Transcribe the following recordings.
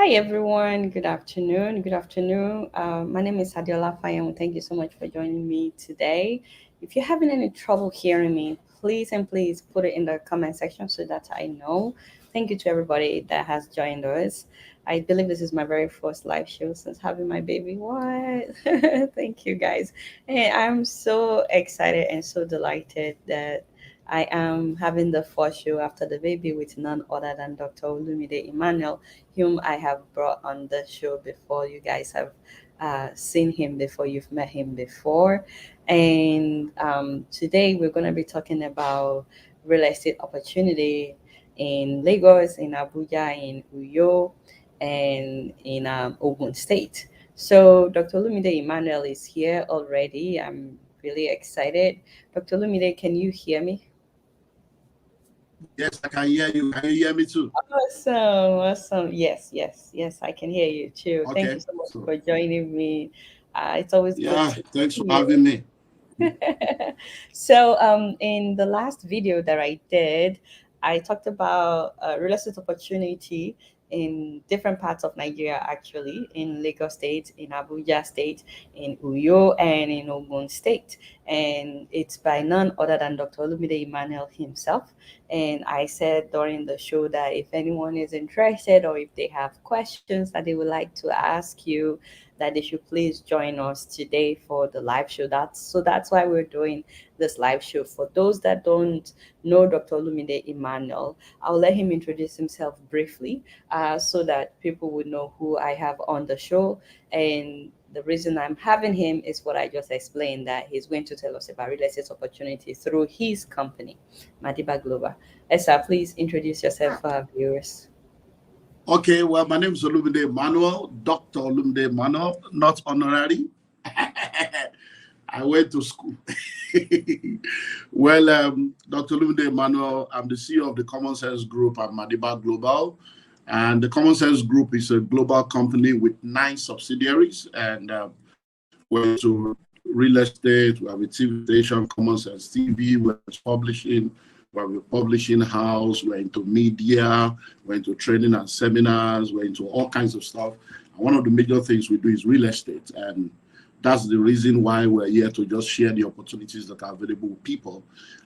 Hi everyone, good afternoon. Good afternoon. My name is Adiola Fayem. Thank you so much for joining me today. If you're having any trouble hearing me, please and please put it in the comment section so that I know. Thank you to everybody that has joined us. I believe this is my very first live show since having my baby. What? Thank you guys. And I'm so excited and so delighted that I am having the first show after the baby with none other than Dr. Olumide Emmanuel, whom I have brought on the show before. You guys have seen him before, you've met him before. And today we're going to be talking about real estate opportunity in Lagos, in Abuja, in Uyo, and in Ogun State. So Dr. Lumide Emmanuel is here already. I'm really excited. Dr. Lumide, can you hear me? Yes, I can hear you. Can you hear me too? Awesome, awesome. Yes, I can hear you too. Thank you Okay. so much So for joining me. It's always good yeah, to thanks for see having you. me. So, in the last video that I did, I talked about real estate opportunity in different parts of Nigeria, actually, in Lagos State, in Abuja State, in Uyo, and in Ogun State. And it's by none other than Dr. Olumide Emmanuel himself. And I said during the show that if anyone is interested or if they have questions that they would like to ask you, that they should please join us today for the live show. That's why we're doing this live show. For those that don't know Dr. Olumide Emmanuel, I'll let him introduce himself briefly, so that people would know who I have on the show. And the reason I'm having him is what I just explained, that he's going to tell us about real estate opportunity through his company, Madiba Global. Esa, please introduce yourself for our viewers. Okay, well, my name is Olumide Manuel, Dr. Olumide Manuel, not honorary. I went to school. Well, Dr. Olumide Manuel, I'm the CEO of the Common Sense Group at Madiba Global. And the Common Sense Group is a global company with 9 subsidiaries. And we're into real estate, we have a TV station, Common Sense TV, we're into publishing, we're a publishing house, we're into media, we're into training and seminars, we're into all kinds of stuff. And one of the major things we do is real estate. And that's the reason why we're here to just share the opportunities that are available with people.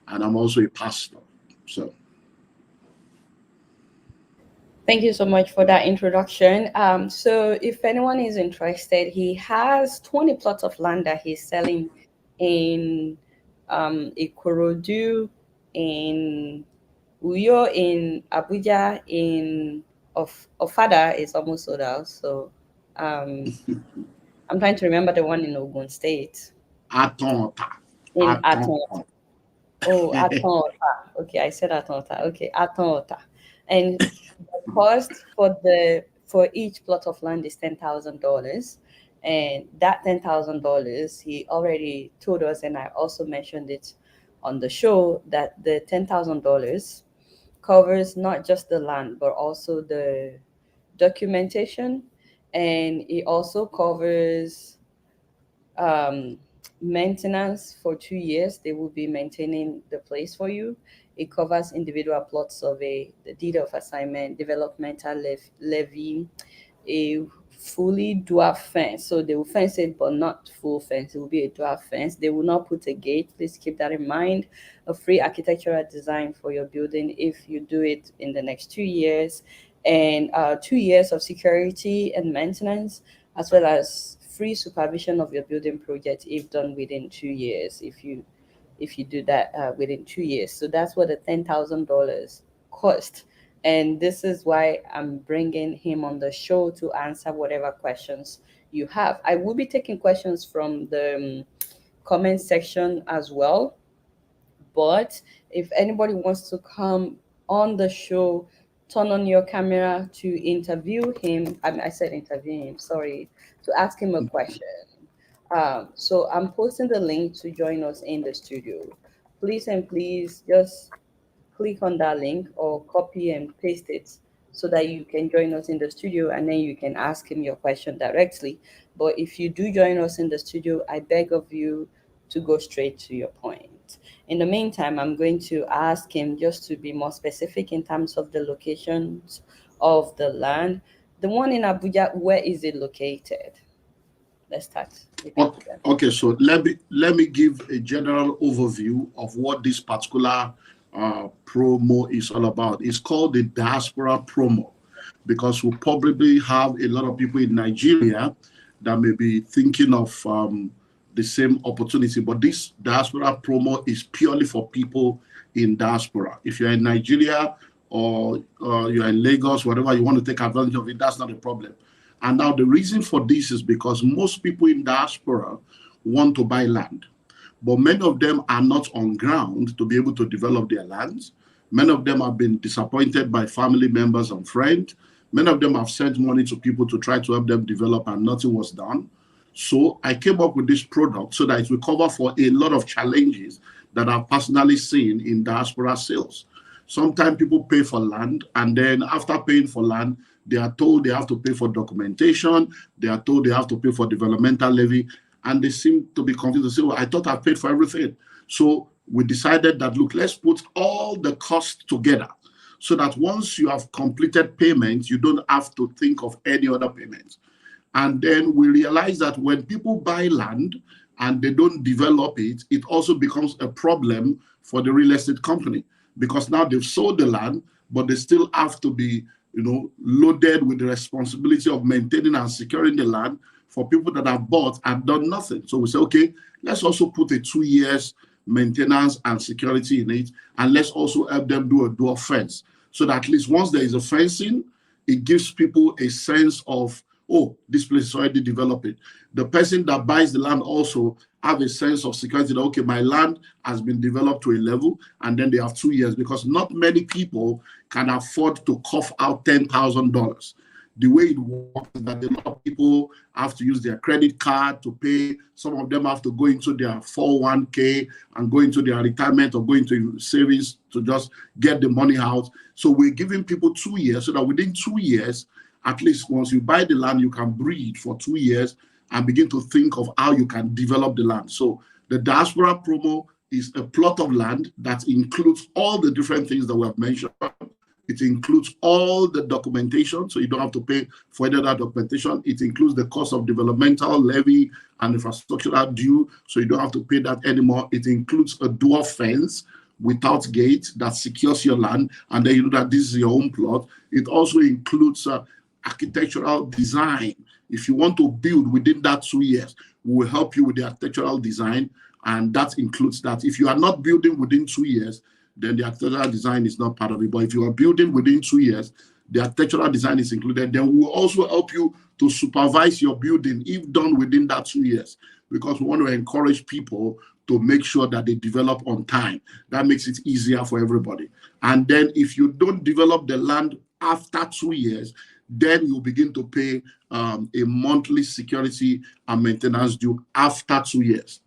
And I'm also a pastor. So, Thank you so much for that introduction. So, if anyone is interested, he has 20 plots of land that he's selling in Ikorodu, in Uyo, in Abuja, in Ofada is almost sold out. So, um, I'm trying to remember the one in Ogun State, Atonta. in Aton. Atonta. Oh, Atonota. Okay, I said Atonota. Okay, Atonota. And the cost for each plot of land is $10,000. And that $10,000, he already told us, and I also mentioned it on the show, that the $10,000 covers not just the land, but also the documentation. And it also covers um, maintenance for 2 years. They will be maintaining the place for you. It covers individual plot survey, the deed of assignment, developmental levy, a fully dwarf fence. So they will fence it, but not full fence. It will be a dwarf fence. They will not put a gate. Please keep that in mind. A free architectural design for your building if you do it in the next 2 years, and 2 years of security and maintenance, as well as free supervision of your building project if done within 2 years. If you do that within 2 years, so that's what the $10,000 cost. And this is why I'm bringing him on the show to answer whatever questions you have. I will be taking questions from the comment section as well. But if anybody wants to come on the show, turn on your camera to interview him. I said interview him, sorry, to ask him a question. So I'm posting the link to join us in the studio. Please and please just click on that link or copy and paste it so that you can join us in the studio and then you can ask him your question directly. But if you do join us in the studio, I beg of you to go straight to your point. In the meantime, I'm going to ask him just to be more specific in terms of the locations of the land. The one in Abuja, where is it located? Let's start with Abuja. Okay, so let me give a general overview of what this particular promo is all about. It's called the diaspora promo because we probably have a lot of people in Nigeria that may be thinking of the same opportunity, but this diaspora promo is purely for people in diaspora. If you're in Nigeria or you're in Lagos, whatever, you want to take advantage of it, that's not a problem. And now the reason for this is because most people in diaspora want to buy land, but many of them are not on ground to be able to develop their lands. Many of them have been disappointed by family members and friends. Many of them have sent money to people to try to help them develop and nothing was done. So I came up with this product so that it will cover for a lot of challenges that I've personally seen in diaspora sales. Sometimes people pay for land, and then after paying for land, they are told they have to pay for documentation, they are told they have to pay for developmental levy, and they seem to be confused. They say, well, I thought I paid for everything. So we decided that, look, let's put all the costs together so that once you have completed payments, you don't have to think of any other payments. And then we realize that when people buy land and they don't develop it, it also becomes a problem for the real estate company because now they've sold the land, but they still have to be, loaded with the responsibility of maintaining and securing the land for people that have bought and done nothing. So we say, okay, let's also put a 2 years maintenance and security in it, and let's also help them do a dual fence. So that at least once there is a fencing, it gives people a sense of, oh, this place is already developing. The person that buys the land also have a sense of security that, okay, my land has been developed to a level, and then they have 2 years, because not many people can afford to cough out $10,000. The way it works is that a lot of people have to use their credit card to pay. Some of them have to go into their 401k and go into their retirement or go into savings to just get the money out. So we're giving people 2 years so that within 2 years, at least once you buy the land, you can breathe for 2 years and begin to think of how you can develop the land. So the diaspora promo is a plot of land that includes all the different things that we have mentioned. It includes all the documentation, so you don't have to pay for any other documentation. It includes the cost of developmental levy and infrastructural due, so you don't have to pay that anymore. It includes a dual fence without gate that secures your land, and then you know that this is your own plot. It also includes architectural design. If you want to build within that 2 years, we will help you with the architectural design, and that includes that. If you are not building within 2 years, then the architectural design is not part of it. But if you are building within 2 years, the architectural design is included. Then we will also help you to supervise your building if done within that 2 years, because we want to encourage people to make sure that they develop on time. That makes it easier for everybody. And then if you don't develop the land after 2 years, then you begin to pay a monthly security and maintenance due after 2 years.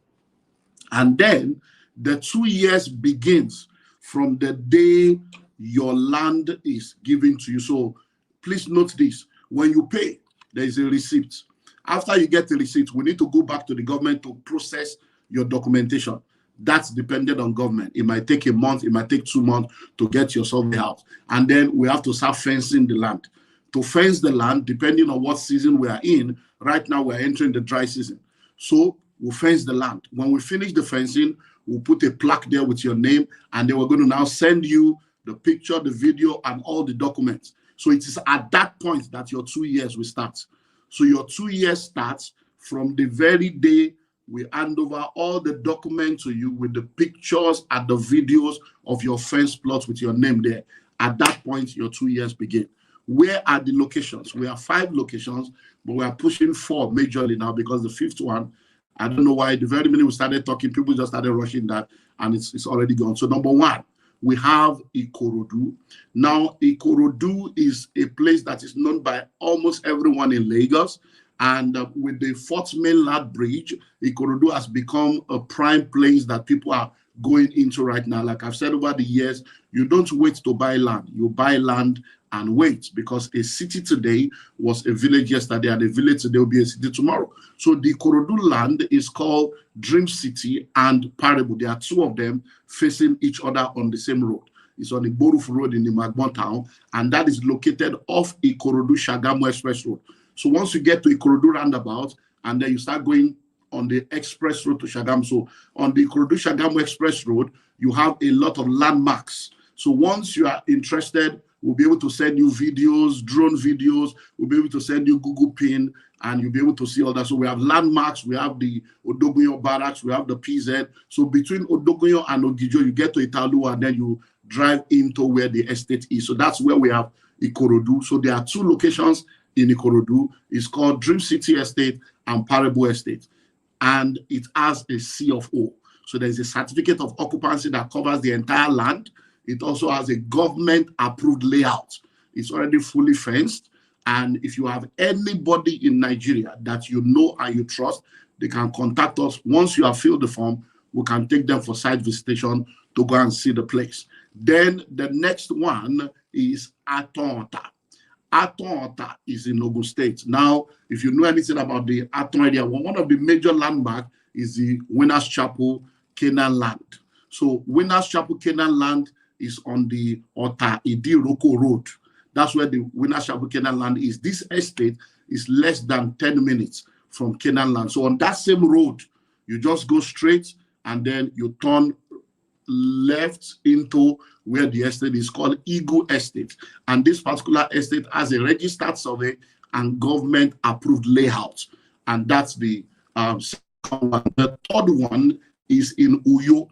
And then the 2 years begins from the day your land is given to you. So please note this. When you pay, there is a receipt. After you get the receipt, we need to go back to the government to process your documentation. That's dependent on government. It might take a month, it might take 2 months to get your survey out. And then we have to start fencing the land. To fence the land, depending on what season we are in, right now we're entering the dry season. So we'll fence the land. When we finish the fencing, we'll put a plaque there with your name, and then we're going to now send you the picture, the video, and all the documents. So it is at that point that your 2 years will start. So your 2 years starts from the very day we hand over all the documents to you with the pictures and the videos of your fence plot with your name there. At that point, your 2 years begin. Where are the locations? We have 5 locations, but we are pushing 4 majorly now, because the 5th one, I don't know why, the very minute we started talking, people just started rushing that, and it's already gone. So number 1, we have Ikorodu. Now, Ikorodu is a place that is known by almost everyone in Lagos. And with the 4th mainland bridge, Ikorodu has become a prime place that people are going into right now. Like I've said over the years, you don't wait to buy land. You buy land and wait, because a city today was a village yesterday, and a village today will be a city tomorrow. So the Ikorodu land is called Dream City and Parable. There are 2 of them facing each other on the same road. It's on the Boruf Road in the Magbon town, and that is located off Ikorodu Shagamu Express Road. So once you get to Ikorodu roundabout, and then you start going on the express road to Shagamu. So on the Ikorodu Shagamu Express Road, you have a lot of landmarks. So once you are interested, we'll be able to send you videos, drone videos. We'll be able to send you Google Pin, and you'll be able to see all that. So we have landmarks. We have the Odogunyo Barracks. We have the PZ. So between Odogunyo and Ogijo, you get to Italu, and then you drive into where the estate is. So that's where we have Ikorodu. So there are two locations in Ikorodu. It's called Dream City Estate and Parable Estate. And it has a C of O. So there's a certificate of occupancy that covers the entire land. It also has a government-approved layout. It's already fully fenced. And if you have anybody in Nigeria that you know and you trust, they can contact us. Once you have filled the form, we can take them for site visitation to go and see the place. Then the next one is Atonta. Atonta is in Ogun State. Now, if you know anything about the Aton area, one of the major landmarks is the Winners Chapel Canaan land. So Winners Chapel Canaan land is on the Ota Idiroko Road. That's where the Winners Chapel Canaan land is. This estate is less than 10 minutes from Canaan land. So on that same road, you just go straight and then you turn left into where the estate is called Eagle Estate. And this particular estate has a registered survey and government approved layout. And that's the second one. The third one is in Uyo,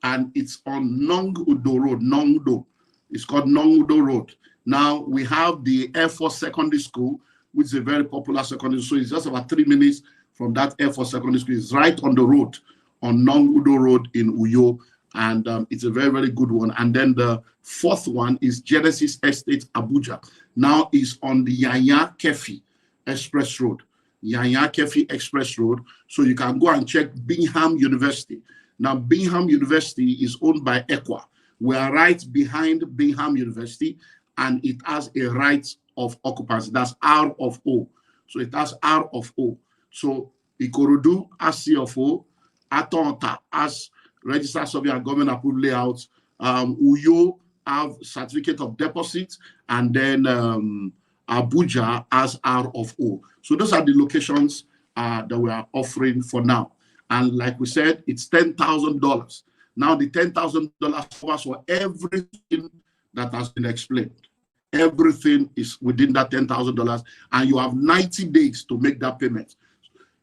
and it's on Nong Udo Road, Nongdo. It's called Nong Udo Road. Now we have the Air Force Secondary School, which is a very popular secondary school. It's just about 3 minutes from that Air Force Secondary School. It's right on the road, on Nong Udo Road in Uyo, and it's a very, very good one. And then the fourth one is Genesis Estate, Abuja. Now it's on the Yanya Kefi Express Road. Yanya Kefi Express Road. So you can go and check Bingham University. Now, Bingham University is owned by Equa. We are right behind Bingham University, and it has a right of occupancy. That's R of O. So it has R of O. So Ikorodu has C of O. Atonta has registered survey and government approved layouts. Uyo have certificate of deposit, and then Abuja has R of O. So those are the locations that we are offering for now. And like we said, it's $10,000. Now the $10,000 covers for everything that has been explained. Everything is within that $10,000, and you have 90 days to make that payment.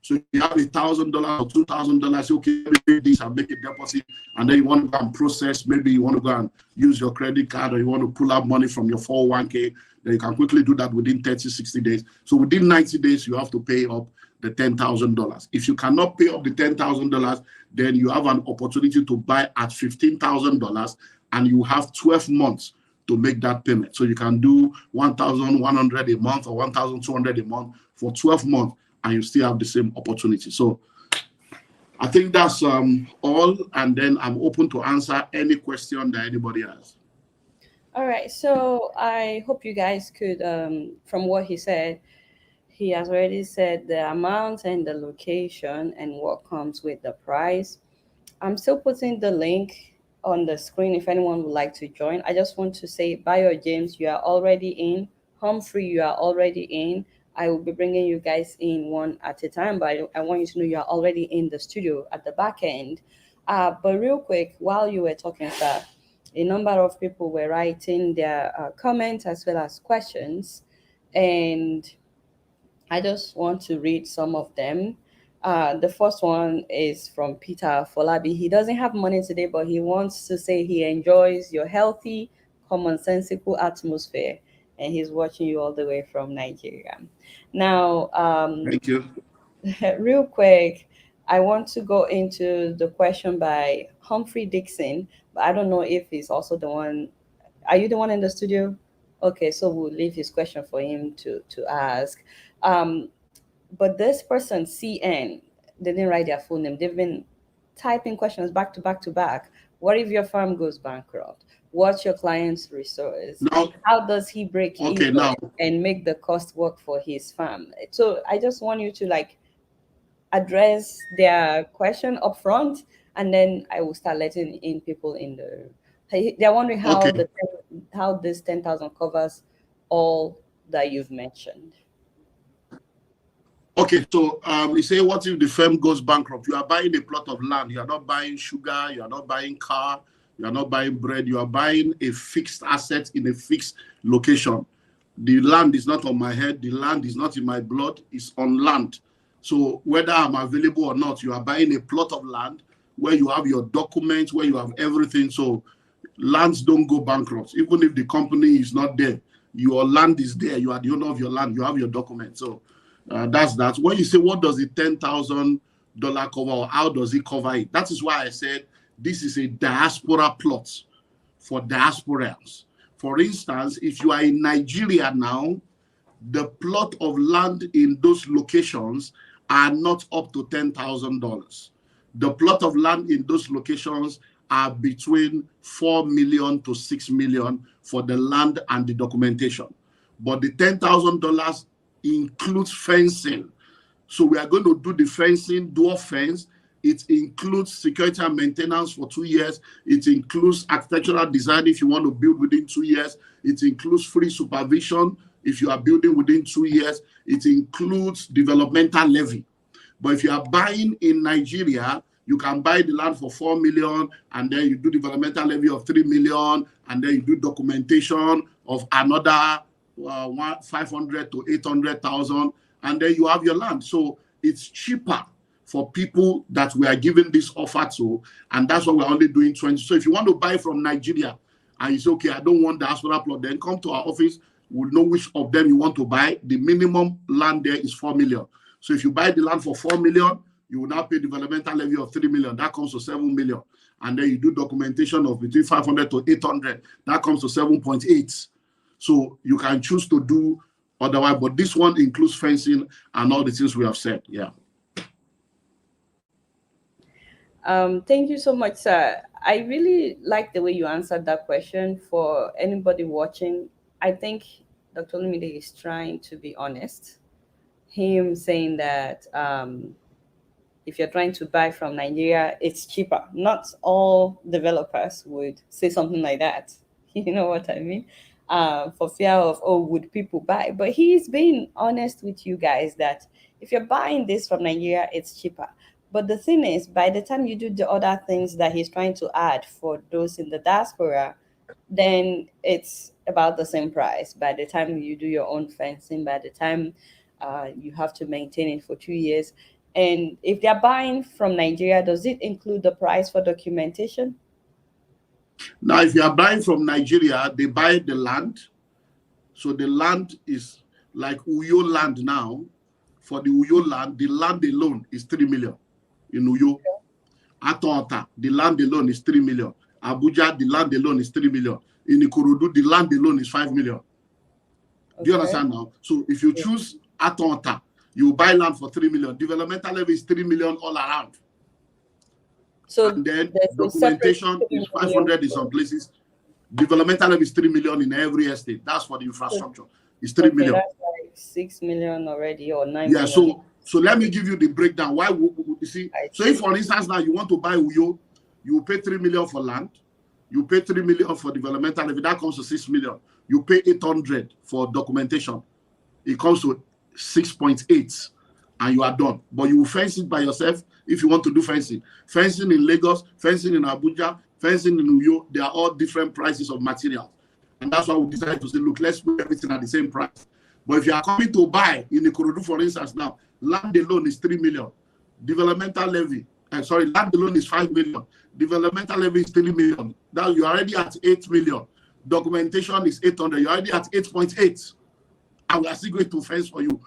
So you have $1,000 or $2,000, okay, pay this and make a deposit, and then you want to go and process, maybe you want to go and use your credit card, or you want to pull out money from your 401k, then you can quickly do that within 30, 60 days. So within 90 days, you have to pay up the $10,000. If you cannot pay up the $10,000, then you have an opportunity to buy at $15,000, and you have 12 months to make that payment. So you can do 1,100 a month or 1,200 a month for 12 months, and you still have the same opportunity. So I think that's all, and then I'm open to answer any question that anybody has. All right, so I hope you guys could, from what he said, he has already said the amount and the location and what comes with the price. I'm still putting the link on the screen if anyone would like to join. I just want to say, Bayo James, you are already in. Humphrey, you are already in. I will be bringing you guys in one at a time, but I want you to know you are already in the studio at the back end. But real quick, while you were talking, sir, a number of people were writing their comments as well as questions, and I just want to read some of them. The first one is from Peter Folabi. He doesn't have money today, but he wants to say he enjoys your healthy, commonsensical atmosphere, and he's watching you all the way from Nigeria. Now, Thank you. real quick, I want to go into the question by Humphrey Dixon, but I don't know if he's also the one. Are you the one in the studio? Okay, so we'll leave his question for him to ask. Um, but this person, CN, they didn't write their full name. They've been typing questions back to back to back. What if your farm goes bankrupt? What's your client's resource? Now, How does he break okay, even now, and make the cost work for his farm? So I just want you to like address their question up front, and then I will start letting in people in the They're wondering Okay. how this 10,000 covers all that you've mentioned. Okay, so you say, what if the firm goes bankrupt? You are buying a plot of land. You are not buying sugar. You are not buying car. You are not buying bread. You are buying a fixed asset in a fixed location. The land is not on my head. The land is not in my blood. It's on land. So whether I'm available or not, you are buying a plot of land where you have your documents, where you have everything. So lands don't go bankrupt. Even if the company is not there, your land is there. You are the owner of your land. You have your documents. So that's that. When you say, what does the $10,000 cover, or how does it cover it? That is why I said this is a diaspora plot for diasporans. For instance, if you are in Nigeria now, the plot of land in those locations are not up to $10,000. The plot of land in those locations are between 4 million to 6 million for the land and the documentation. But the $10,000 includes fencing. So we are going to do the fencing, dual fence. It includes security and maintenance for 2 years. It includes architectural design if you want to build within 2 years. It includes free supervision if you are building within 2 years. It includes developmental levy. But if you are buying in Nigeria, you can buy the land for 4 million, and then you do developmental levy of 3 million, and then you do documentation of another 500 to 800,000, and then you have your land. So it's cheaper for people that we are giving this offer to, and that's why we're only doing 20. So if you want to buy from Nigeria and you say, okay, I don't want the diaspora plot, then come to our office. We'll know which of them you want to buy. The minimum land there is 4 million. So if you buy the land for 4 million, you will now pay developmental levy of 3 million. That comes to 7 million. And then you do documentation of between 500 to 800. That comes to 7.8. So you can choose to do otherwise, but this one includes fencing and all the things we have said. Yeah. Thank you so much, sir. I really like the way you answered that question. For anybody watching, I think Dr. Lumide is trying to be honest. Him saying that if you're trying to buy from Nigeria, it's cheaper. Not all developers would say something like that. You know what I mean? For fear of, oh, would people buy? But he's being honest with you guys that if you're buying this from Nigeria, it's cheaper. But the thing is, by the time you do the other things that he's trying to add for those in the diaspora, then it's about the same price. By the time you do your own fencing, by the time you have to maintain it for 2 years. And if they're buying from Nigeria, does it include the price for documentation? Now, if you are buying from Nigeria, they buy the land. So the land is like Uyo land now. For the Uyo land, the land alone is 3 million in Uyo. Atonta, the land alone is 3 million. Abuja, the land alone is 3 million. In Ikorodu, the land alone is 5 million. Do you understand now? So if you choose Atonta, you buy land for 3 million. Developmental levy is 3 million all around. So and then documentation is 500 in some places. Developmental levy is 3 million in every estate. That's for the infrastructure. It's 3 million. That's like 6 million already, or 9 million. Yeah, so let me Okay. give you the breakdown. Why you see? So if, for instance, now you want to buy Uyo, you pay 3 million for land, you pay 3 million for developmental levy, that comes to 6 million. You pay 800 for documentation, it comes to 6.8, and you are done. But you will fence it by yourself if you want to do fencing. Fencing in Lagos, fencing in Abuja, fencing in Uyo, they are all different prices of materials. And that's why we decided to say, look, let's put everything at the same price. But if you are coming to buy in Ikorodu, for instance, now, land alone is 3 million. Developmental levy, land alone is 5 million. Developmental levy is 3 million. Now you're already at 8 million. Documentation is 800. You're already at 8.8. And we are still going to fence for you.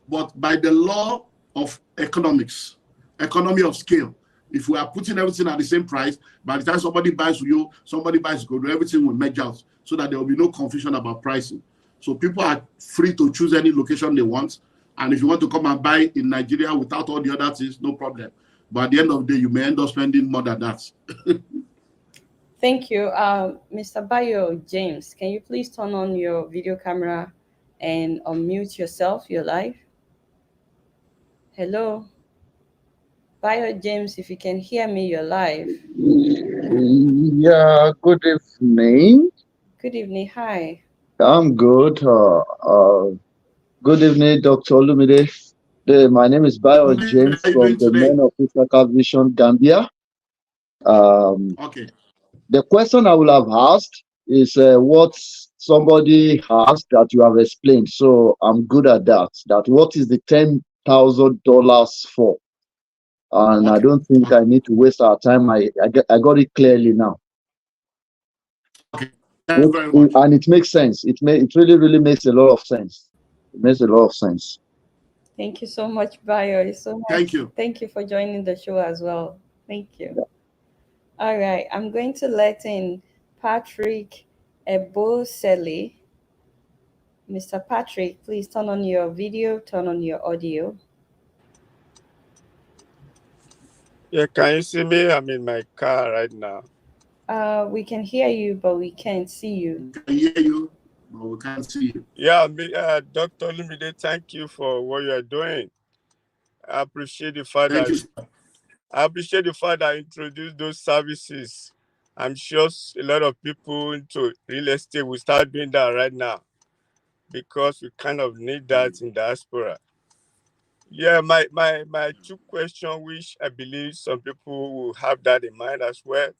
But by the law of economics, economy of scale, if we are putting everything at the same price, by the time somebody buys you, somebody buys gold, everything will merge out so that there will be no confusion about pricing. So people are free to choose any location they want. And if you want to come and buy in Nigeria without all the other things, no problem. But at the end of the day, you may end up spending more than that. Thank you. Mr. Bayo James, can you please turn on your video camera and unmute yourself? You're live. Hello. Bio James, if you can hear me, you're live. Yeah, good evening. Good evening. Hi. I'm good. Good evening, Dr. Olumide. My name is Bio Good evening. James How are you from doing the today? Men of Ithaca Vision, Gambia. Okay. The question I will have asked is what somebody asked that you have explained. So I'm good at that. That what is the $10,000 for? And I Okay. don't think Okay. I need to waste our time. I got it clearly now. Okay. Thank you very much. And it makes sense. It really makes a lot of sense. It makes a lot of sense. Thank you so much, Bio. So much. Thank you. Thank you for joining the show as well. Thank you. All right. I'm going to let in Patrick Eboseli. Mr. Patrick, please turn on your video, turn on your audio. Yeah, can you see me? I'm in my car right now. We can hear you, but we can't see you. We can hear you, but we can't see you. Yeah, Dr. Lumide, thank you for what you are doing. I appreciate the fact Thank that you, sir. I introduced those services. I'm sure a lot of people into real estate will start doing that right now because we kind of need that in diaspora. Yeah, my two questions, which I believe some people will have that in mind as well.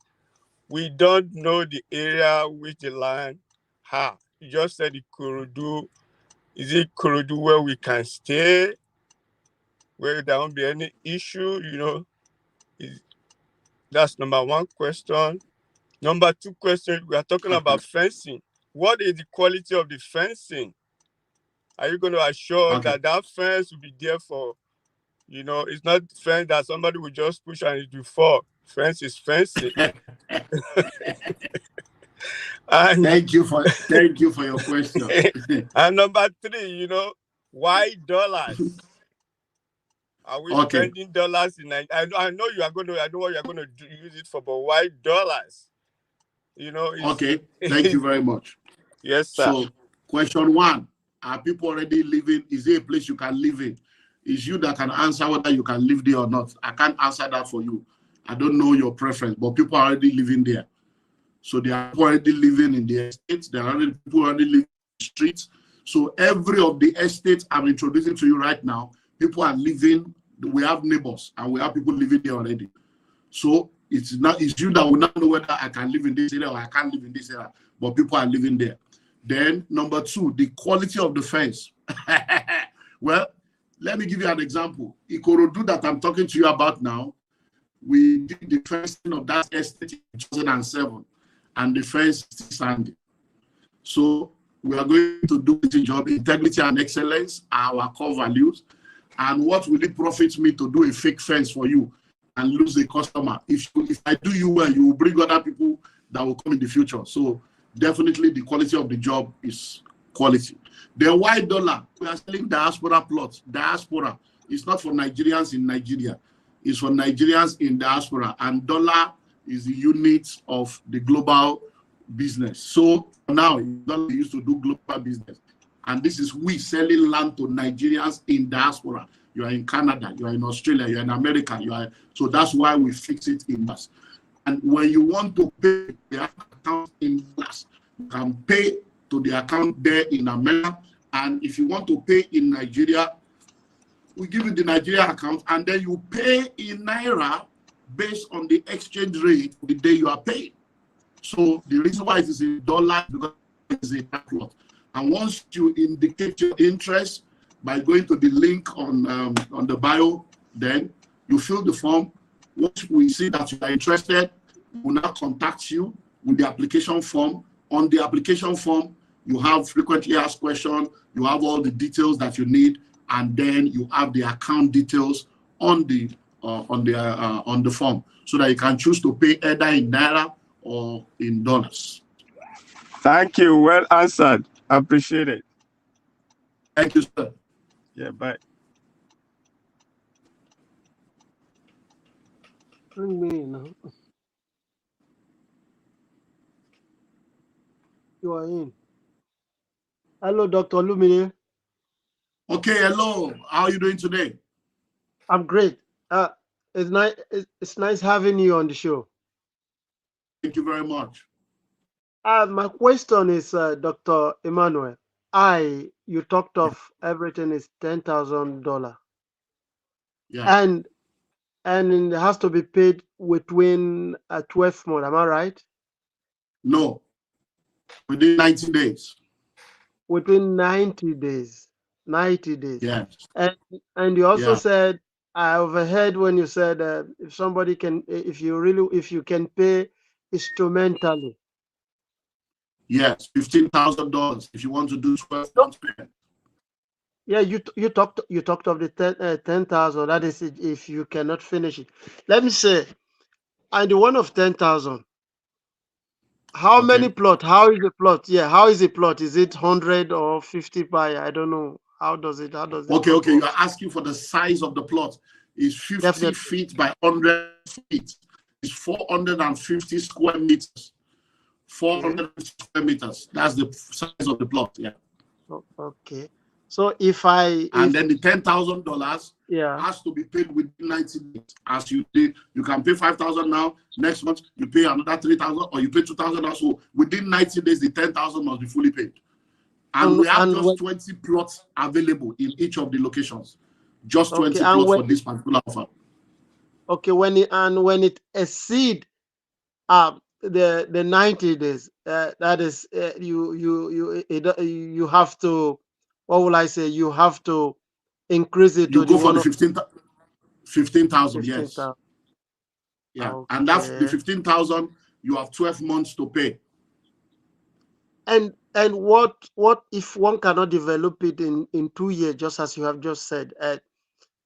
We don't know the area which the land have. You just said Ikorodu. Is it Ikorodu where we can stay, where there won't be any issue? That's number one question. Number two question, we are talking Okay. about fencing. What is the quality of the fencing? Are you going to assure Okay. that fence will be there for, it's not fence that somebody will just push and it will fall. Fence is fencing. And Thank you for your question. and number three, why dollars? Are we Okay. spending dollars in Nigeria? I know I know what you're going to use it for, but why dollars? Okay. Thank you very much. Yes, sir. So, question one: are people already living? Is there a place you can live in? It's you that can answer whether you can live there or not. I can't answer that for you. I don't know your preference, but people are already living there. So they are already living in the estates. There are already people already living in the streets. So every of the estates I'm introducing to you right now, people are living. We have neighbors and we have people living there already. So it's you that will not know whether I can live in this area or I can't live in this area, but people are living there. Then number two, the quality of the fence. Well, let me give you an example. Ikorodu that I'm talking to you about now, we did the fencing of that estate in 2007, and the fence is still standing. So we are going to do the job. Integrity and excellence are our core values. And what will it profit me to do a fake fence for you and lose a customer? If I do you well, you will bring other people that will come in the future. So definitely the quality of the job is quality. The white dollar, we are selling diaspora plots. Diaspora is not for Nigerians in Nigeria. It's for Nigerians in diaspora. And dollar is the unit of the global business. So now dollar used to do global business. And this is we selling land to Nigerians in diaspora. You are in Canada, you are in Australia, you are in America, so that's why we fix it in dollars. And when you want to pay the account in dollars, you can pay to the account there in America. And if you want to pay in Nigeria, we give you the Nigeria account, and then you pay in Naira based on the exchange rate the day you are paid. So the reason why it is in dollars because it's a tax lot. And once you indicate your interest by going to the link on the bio, then you fill the form. Once we see that you are interested, we'll now contact you with the application form. On the application form, you have frequently asked questions, you have all the details that you need, and then you have the account details on the form, so that you can choose to pay either in Naira or in dollars. Thank you. Well answered. Appreciate it. Thank you, sir. Yeah, bye. Bring me in now. You are in. Hello, Dr. Lumine. Okay, hello. How are you doing today? I'm great. It's nice. It's nice having you on the show. Thank you very much. My question is, Dr. Emmanuel. You talked of everything is $10,000, Yeah. and it has to be paid within 12 months. Am I right? No, within 90 days. Within 90 days. 90 days. Yes. And you also Yeah. said, I overheard when you said if somebody can, if you can pay instrumentally. Yes, $15,000 if you want to do 12 months payment. Yeah, you talked of the 10,000. That is if you cannot finish it. Let me say, and the one of 10,000. How many Okay. plot? How is the plot? Yeah, how is the plot? Is it 100 or 50 by? I don't know. How does the Okay, plot you work? are asking for the size of the plot. It's 50 Definitely. feet by 100 feet. It's 450 square meters. Okay. 450 square meters. That's the size of the plot. Yeah. Okay. So And then the $10,000 yeah. has to be paid within 90 days. As you did, you can pay 5,000 now. Next month you pay another 3,000, or you pay 2,000 also. Within 90 days, the 10,000 must be fully paid. And we have just 20 plots available in each of the locations. Just 20 plots for this particular offer. Okay, when it exceed the 90 days, that is you have to, what will I say? You have to increase it You to the go for one the of 15,000, yes. 15,000. Yeah. Okay. And that's the 15,000, you have 12 months to pay. And what if one cannot develop it in 2 years, just as you have just said?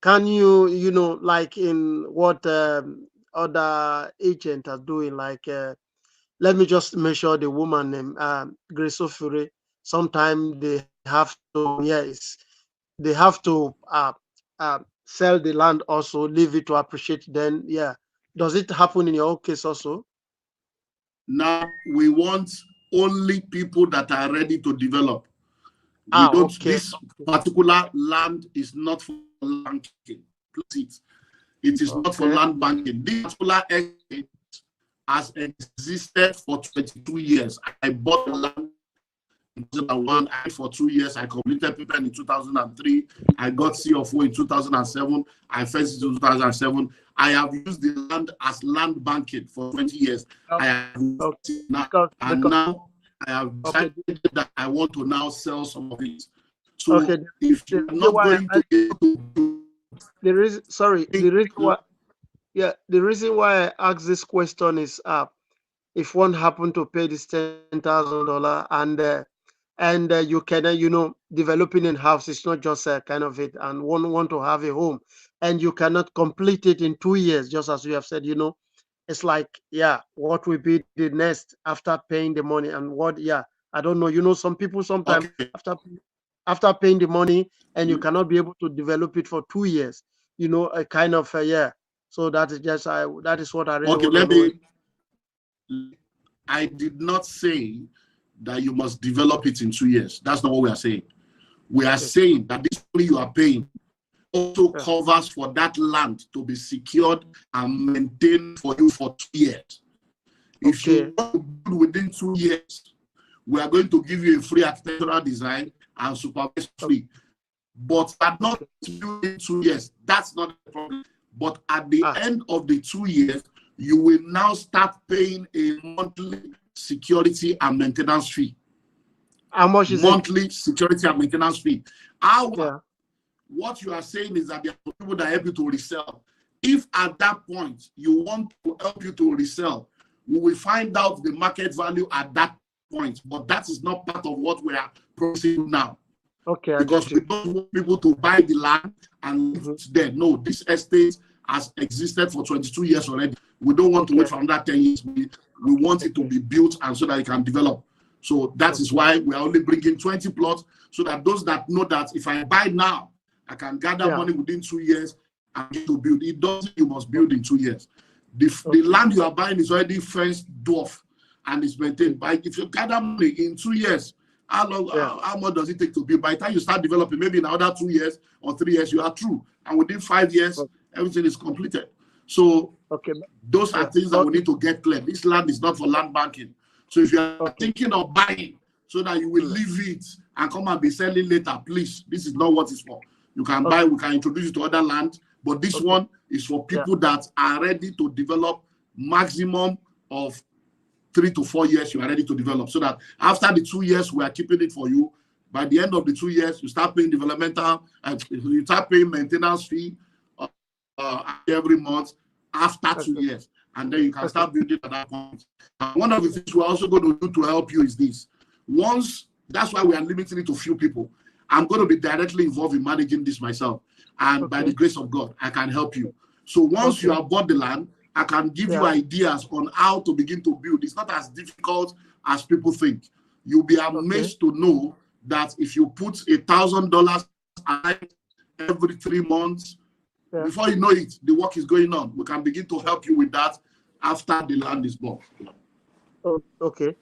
Can you like in what other agent are doing, like let me just make sure the woman named Grace Ofure, sometimes they have to they have to sell the land, also leave it to appreciate, then does it happen in your case also? Now we want only people that are ready to develop. We don't. Okay. This particular land is not for land banking. It is not for land banking. This particular estate has existed for 22 years. I bought the land in 2001. I for 2 years. I completed paper in 2003. I got CFO in 2007. I first in 2007. I have used the land as land banking for 20 years. I have now, and now I have decided that I want to now sell some of it. So if you're not going to be able to, the reason why I ask this question is if one happen to pay this $10,000 and you can developing in house, it's not just a kind of it, and one want to have a home, and you cannot complete it in 2 years, just as you have said, it's like, what will be the next after paying the money, and what I don't know, some people sometimes after paying the money and you cannot be able to develop it for 2 years, a kind of so that is just that is what I really want to know. I did not say that you must develop it in 2 years. That's not what we are saying. We are saying that this money you are paying also covers for that land to be secured and maintained for you for 2 years. If you want to build within 2 years, we are going to give you a free architectural design and supervision free. But not in 2 years. That's not the problem. But at the end of the 2 years, you will now start paying a monthly security and maintenance fee. How much is monthly security and maintenance fee? What you are saying is that there are people that help you to resell. If at that point you want to help you to resell, we will find out the market value at that point. But that is not part of what we are proceeding now. Okay, because we don't want people to buy the land and leave it there. No, this estate has existed for 22 years already. We don't want to wait for that 10 years. We want it to be built and so that it can develop. So that is why we are only bringing 20 plots, so that those that know that if I buy now, I can gather money within 2 years and get to build. It doesn't, you must build in 2 years. The land you are buying is already fenced dwarf and is maintained. But if you gather money in 2 years, how much does it take to build? By the time you start developing, maybe in another 2 years or 3 years, you are through. And within 5 years, everything is completed. So Okay. those are things that we need to get clear. This land is not for land banking. So if you are thinking of buying so that you will leave it and come and be selling later, please, this is not what it's for. You can buy, we can introduce you to other land, but this one is for people that are ready to develop maximum of 3 to 4 years. You are ready to develop, so that after the 2 years, we are keeping it for you. By the end of the 2 years, you start paying developmental, you start paying maintenance fee every month after 2 years, and then you can start building at that point. And one of the things we're also going to do to help you is this. Once, that's why we are limiting it to few people. I'm going to be directly involved in managing this myself, and by the grace of God, I can help you. So once you have bought the land, I can give you ideas on how to begin to build. It's not as difficult as people think. You'll be amazed to know that if you put $1,000 every 3 months, before you know it, the work is going on. We can begin to help you with that after the land is bought. Oh, okay.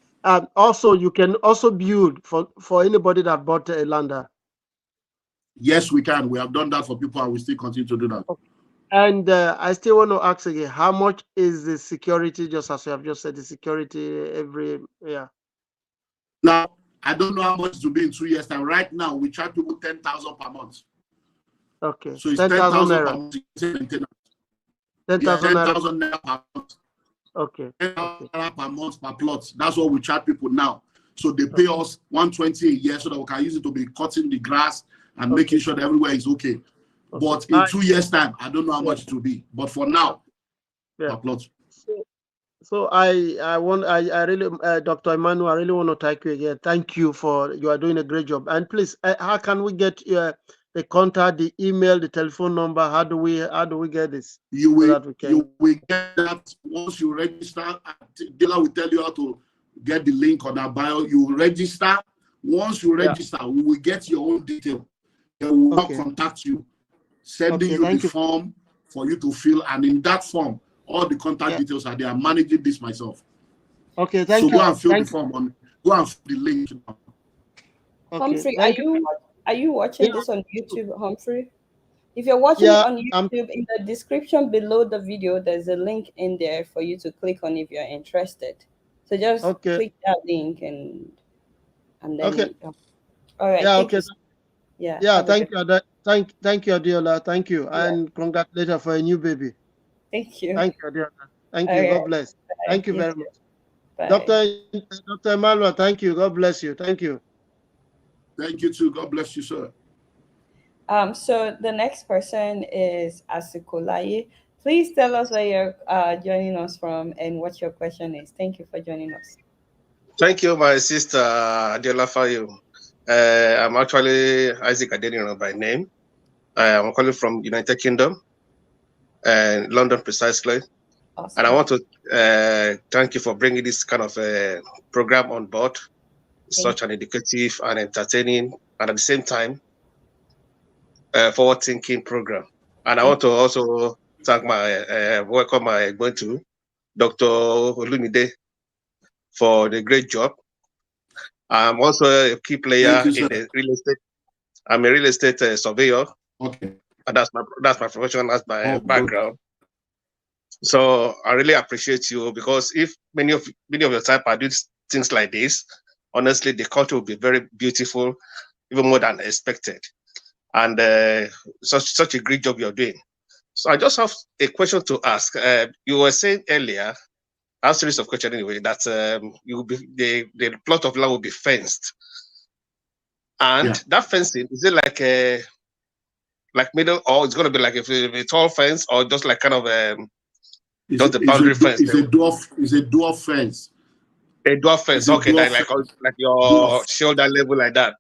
Also, you can also build for anybody that bought a lander. Yes, we can. We have done that for people, and we still continue to do that. Okay. And I still want to ask again, how much is the security, just as you have just said, the security every year? Now, I don't know how much to be in 2 years' time. Right now, we charge people 10,000 per month. Okay. So it's 10,000 per month. 10,000 naira per month. Okay. 10,000 per month per plot. That's what we charge people now. So they pay us 120 a year so that we can use it to be cutting the grass and making sure that everywhere is okay. But in 2 years' time, I don't know how much it will be. But for now, per plot. So I really, Dr. Emmanuel, I really want to thank you again. Thank you you are doing a great job. And please, how can we get the contact, the email, the telephone number? How do we get this? You will get that once you register. Dealer will tell you how to get the link on our bio. You will register. Once you register, we will get your own detail. They will now contact you, sending you the form for you to fill, and in that form, all the contact details are there. I'm managing this myself. Okay, thank you. So go and fill the form go and fill the link. Humphrey, are you watching this on YouTube, Humphrey? If you're watching it on YouTube, in the description below the video, there's a link in there for you to click on if you're interested. So just click that link and then. All right. Yeah. Okay. Yeah. Thank you. Thank you, Adiola. Thank you, and congratulations for a new baby. Thank you. Thank you, Adiola. Thank you. God bless. Bye. Thank you very much. Bye. Dr. Emmanuel, thank you. God bless you. Thank you. Thank you too. God bless you, sir. So the next person is Asikolaye. Please tell us where you're joining us from and what your question is. Thank you for joining us. Thank you, my sister Adiola Fayo. I'm actually Isaac Adeniro by name. I'm calling from United Kingdom and London precisely. Awesome. And I want to thank you for bringing this kind of program on board. Such an educative and entertaining, and at the same time, forward-thinking program. And I want to also thank welcome my going to Dr. Olumide for the great job. I'm also a key player in the real estate. I'm a real estate surveyor. Okay. And that's my profession, that's my background. So I really appreciate you, because if many of your type are doing things like this, honestly, the culture will be very beautiful, even more than expected. And such a great job you're doing. So I just have a question to ask. You were saying earlier, a series of questions anyway, that the plot of land will be fenced. And that fencing, is it like middle, or it's going to be like a tall fence, or just like kind of just the boundary fence? It's a dwarf fence. A dwarf fence, okay, like your shoulder level like that.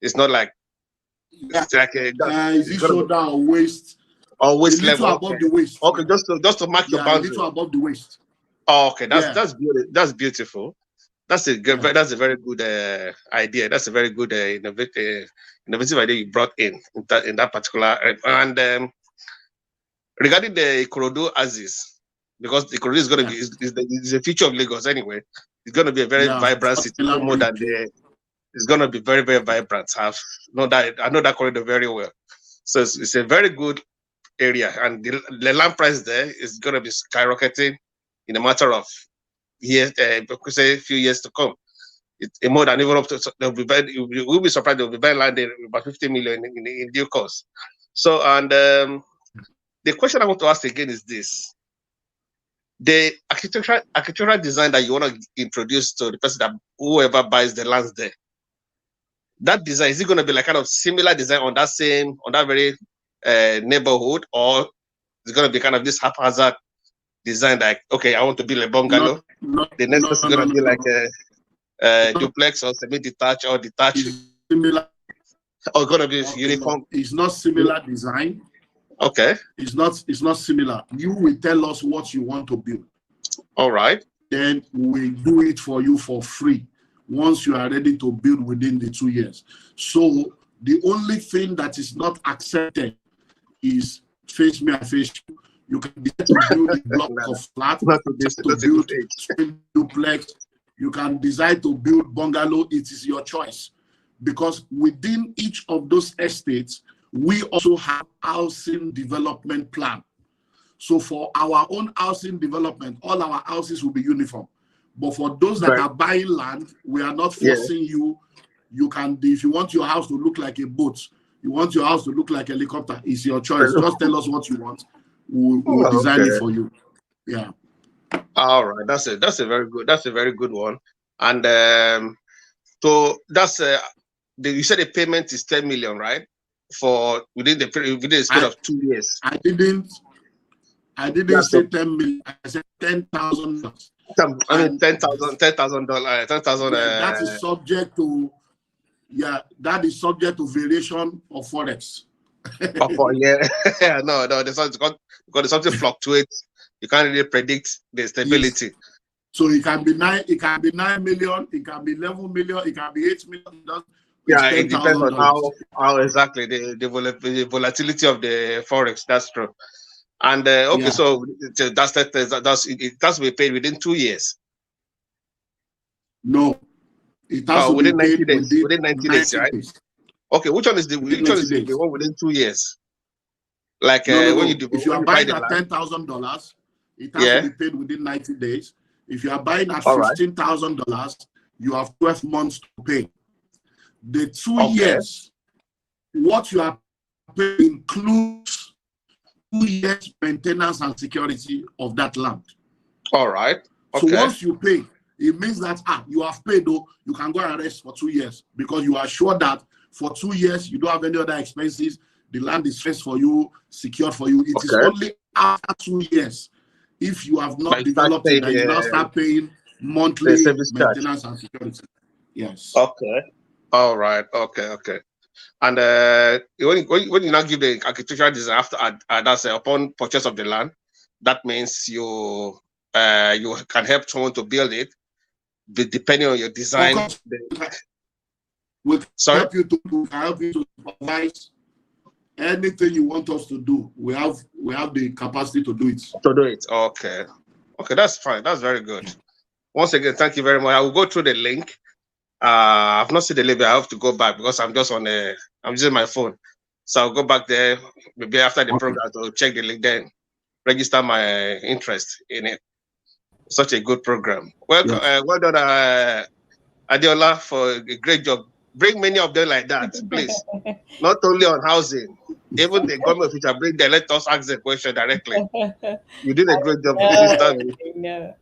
It's not like it's like is it shoulder or waist? Or waist level above the waist. Okay, just to mark your boundary. A little above the waist. Oh, okay, that's beautiful. That's a very good idea. That's a very good innovative idea you brought in that particular. And regarding the Ikorodu axis, because the Ikorodu is going to be is the future of Lagos anyway. It's going to be a very vibrant city, more than it's going to be very, very vibrant. I know that corridor very well. So it's a very good area, and the land price there is going to be skyrocketing in a matter of years, say a few years to come. It's more than even up to, we'll be surprised they'll be buying land in about 50 million in due course. So, and the question I want to ask again is this: the architectural design that you want to introduce to the person, that whoever buys the lands there, that design, is it going to be like kind of similar design on that very neighborhood, or is it going to be kind of this haphazard design, like, okay, I want to build a bungalow, the next person is going to be like a duplex or semi-detached or detached, similar, or going to be uniform? It's not similar design. Okay. It's not similar. You will tell us what you want to build. All right. Then we do it for you for free once you are ready to build within the 2 years. So the only thing that is not accepted is face me, I face you. You can decide to build a block of flat, to build duplex. You can decide to build bungalow. It is your choice, because within each of those estates, we also have housing development plan. So for our own housing development, all our houses will be uniform. But for those that are buying land, we are not forcing you. You can, if you want your house to look like a boat, you want your house to look like a helicopter, it's your choice. Just tell us what you want. We'll design it for you. Yeah. All right. That's a very good one. And so that's you said the payment is 10 million, right? For within the span of 2 years. I didn't say 10 million. I said $10,000. I mean $10,000. That is subject to that is subject to variation of forex. No, because something fluctuates. You can't really predict the stability. Yes. So it can be 9 million, it can be 11 million, it can be 8 million. It depends on how exactly the volatility of the forex. That's true. And so it has to be paid within 2 years. No, it has to within be 90 paid days. Within 90 days, right? Days. Okay, which one is the one within 2 years? Like when you do, if you are buying at $10,000, it has to be paid within 90 days. If you are buying at $15,000, you have 12 months to pay. The 2 years, what you are paying includes 2 years maintenance and security of that land. All right. Okay. So once you pay, it means that you have paid, though, you can go and rest for 2 years, because you are sure that for 2 years you don't have any other expenses. The land is fenced for you, secured for you. It is only after 2 years, if you have not developed it, that you now start paying monthly maintenance and security. Yes. Okay. All right. Okay. And when you now give the architectural design after that's upon purchase of the land, that means you can help someone to build it, depending on your design. We can help you to supervise anything you want us to do. We have the capacity to do it. Okay, that's fine. That's very good. Once again, thank you very much. I will go through the link. I've not seen the link, but I have to go back because I'm just I'm using my phone. So I'll go back there maybe after the program to check the link, then register my interest in it. Such a good program. Welcome, well done, Adiola, for a great job. Bring many of them like that, please. Not only on housing, even the government official, bring them. Let us ask the question directly. You did a great job this time. No.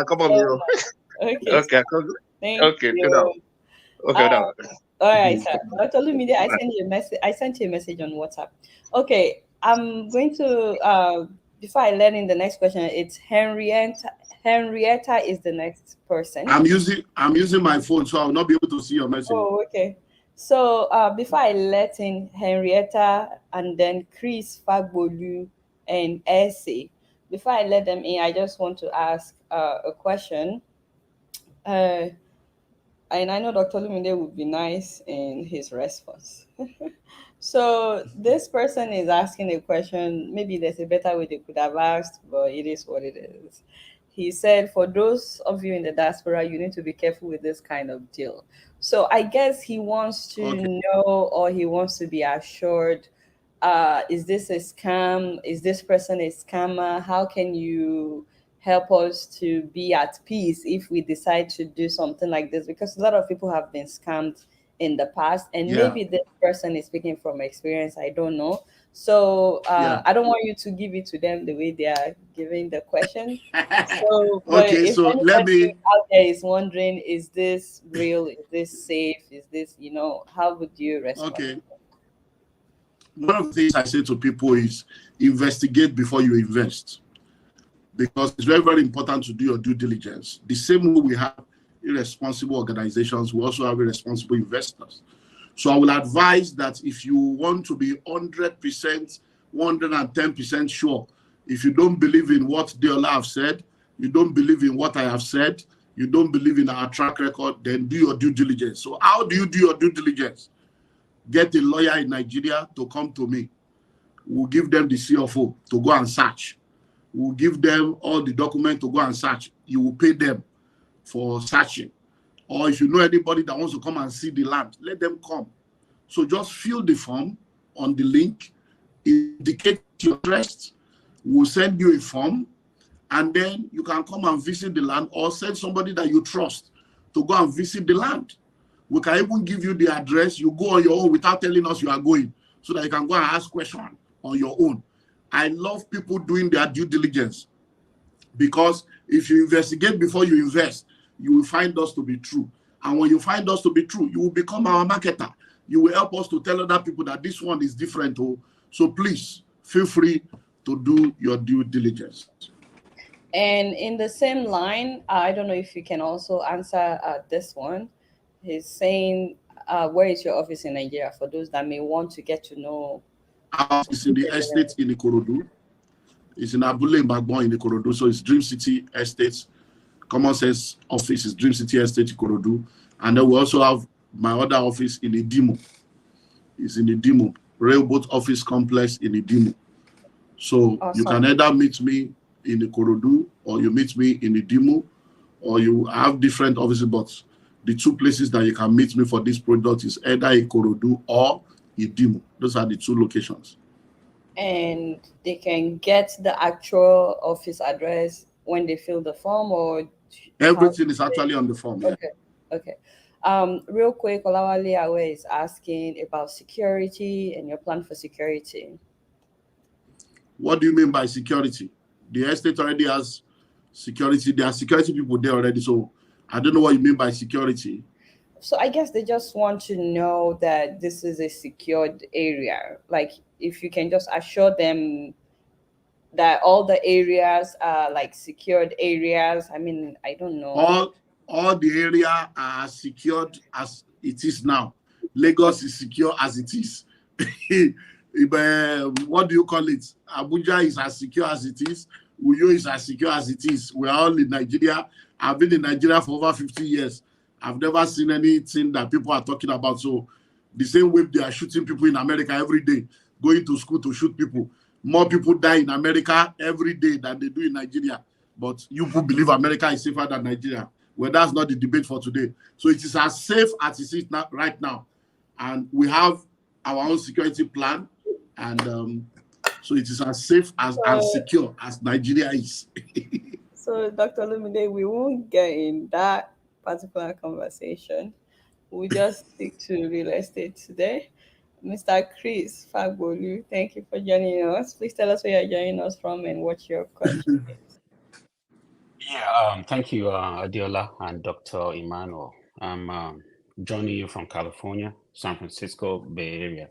Come on, Miro. Okay. Okay. All right, sir. Dr. Lumide, I sent you a message on WhatsApp. Okay, I'm going to before I learn in the next question, it's Henrietta. Henrietta is the next person. I'm using my phone, so I'll not be able to see your message. Oh, okay. So before I let in Henrietta and then Chris, Fagbolu, and Essie, before I let them in, I just want to ask a question. And I know Dr. Lumide would be nice in his response. So this person is asking a question. Maybe there's a better way they could have asked, but it is what it is. He said, for those of you in the diaspora, you need to be careful with this kind of deal. So I guess he wants to know, or he wants to be assured is this a scam? Is this person a scammer? How can you help us to be at peace if we decide to do something like this? Because a lot of people have been scammed in the past, and Yeah. maybe this person is speaking from experience. I don't know. So Yeah. I don't want you to give it to them the way they are giving the question. So, but Okay, if so let anybody me. out there is wondering, is this real? Is this safe? Is this, how would you respond? Okay. One of the things I say to people is investigate before you invest, because it's very, very important to do your due diligence. The same way we have irresponsible organizations, we also have irresponsible investors. So I will advise that if you want to be 100%, 110% sure, if you don't believe in what Deola have said, you don't believe in what I have said, you don't believe in our track record, then do your due diligence. So how do you do your due diligence? Get a lawyer in Nigeria to come to me. We'll give them the CFO to go and search. We'll give them all the documents to go and search. You will pay them for searching. Or if you know anybody that wants to come and see the land, let them come. So just fill the form on the link, indicate your interest. We'll send you a form, and then you can come and visit the land, or send somebody that you trust to go and visit the land. We can even give you the address. You go on your own without telling us you are going, so that you can go and ask questions on your own. I love people doing their due diligence, because if you investigate before you invest, you will find us to be true. And when you find us to be true, you will become our marketer. You will help us to tell other people that this one is different. So please feel free to do your due diligence. And in the same line, I don't know if you can also answer this one. He's saying, where is your office in Nigeria, for those that may want to get to know? Our office is in the estate in Ikorodu. It's in Abule Mbagbon in Ikorodu. So it's Dream City Estates. Common Sense office is Dream City Estate Ikorodu. And then we also have my other office in Idimo. It's in Idimo. Railboat Office Complex in Idimo. So Awesome. You can either meet me in Ikorodu, or you meet me in Idimo, or you have different offices, but the two places that you can meet me for this product is either Ikorodu or Idimo. Those are the two locations. And they can get the actual office address when they fill the form, or everything is actually on the form. Yeah. Okay. Real quick, Olawale Awe is asking about security and your plan for security. What do you mean by security? The estate already has security. There are security people there already. So I don't know what you mean by security. So I guess they just want to know that this is a secured area. Like, if you can just assure them that all the areas are like secured areas. I mean, I don't know. All the area are secured as it is now. Lagos is secure as it is. What do you call it? Abuja is as secure as it is. Uyo is as secure as it is. We are all in Nigeria. I've been in Nigeria for over 50 years. I've never seen anything that people are talking about. So the same way they are shooting people in America every day, going to school to shoot people. More people die in America every day than they do in Nigeria. But you people believe America is safer than Nigeria. Well, that's not the debate for today. So it is as safe as it is right now. And we have our own security plan. And so it is as safe and secure as Nigeria is. So, Dr. Lumide, we won't get in that particular conversation. We'll just stick to real estate today. Mr. Chris Fagbolu, thank you for joining us. Please tell us where you're joining us from and what your question is. Yeah, thank you, Adiola and Dr. Emmanuel. I'm joining you from California, San Francisco Bay Area.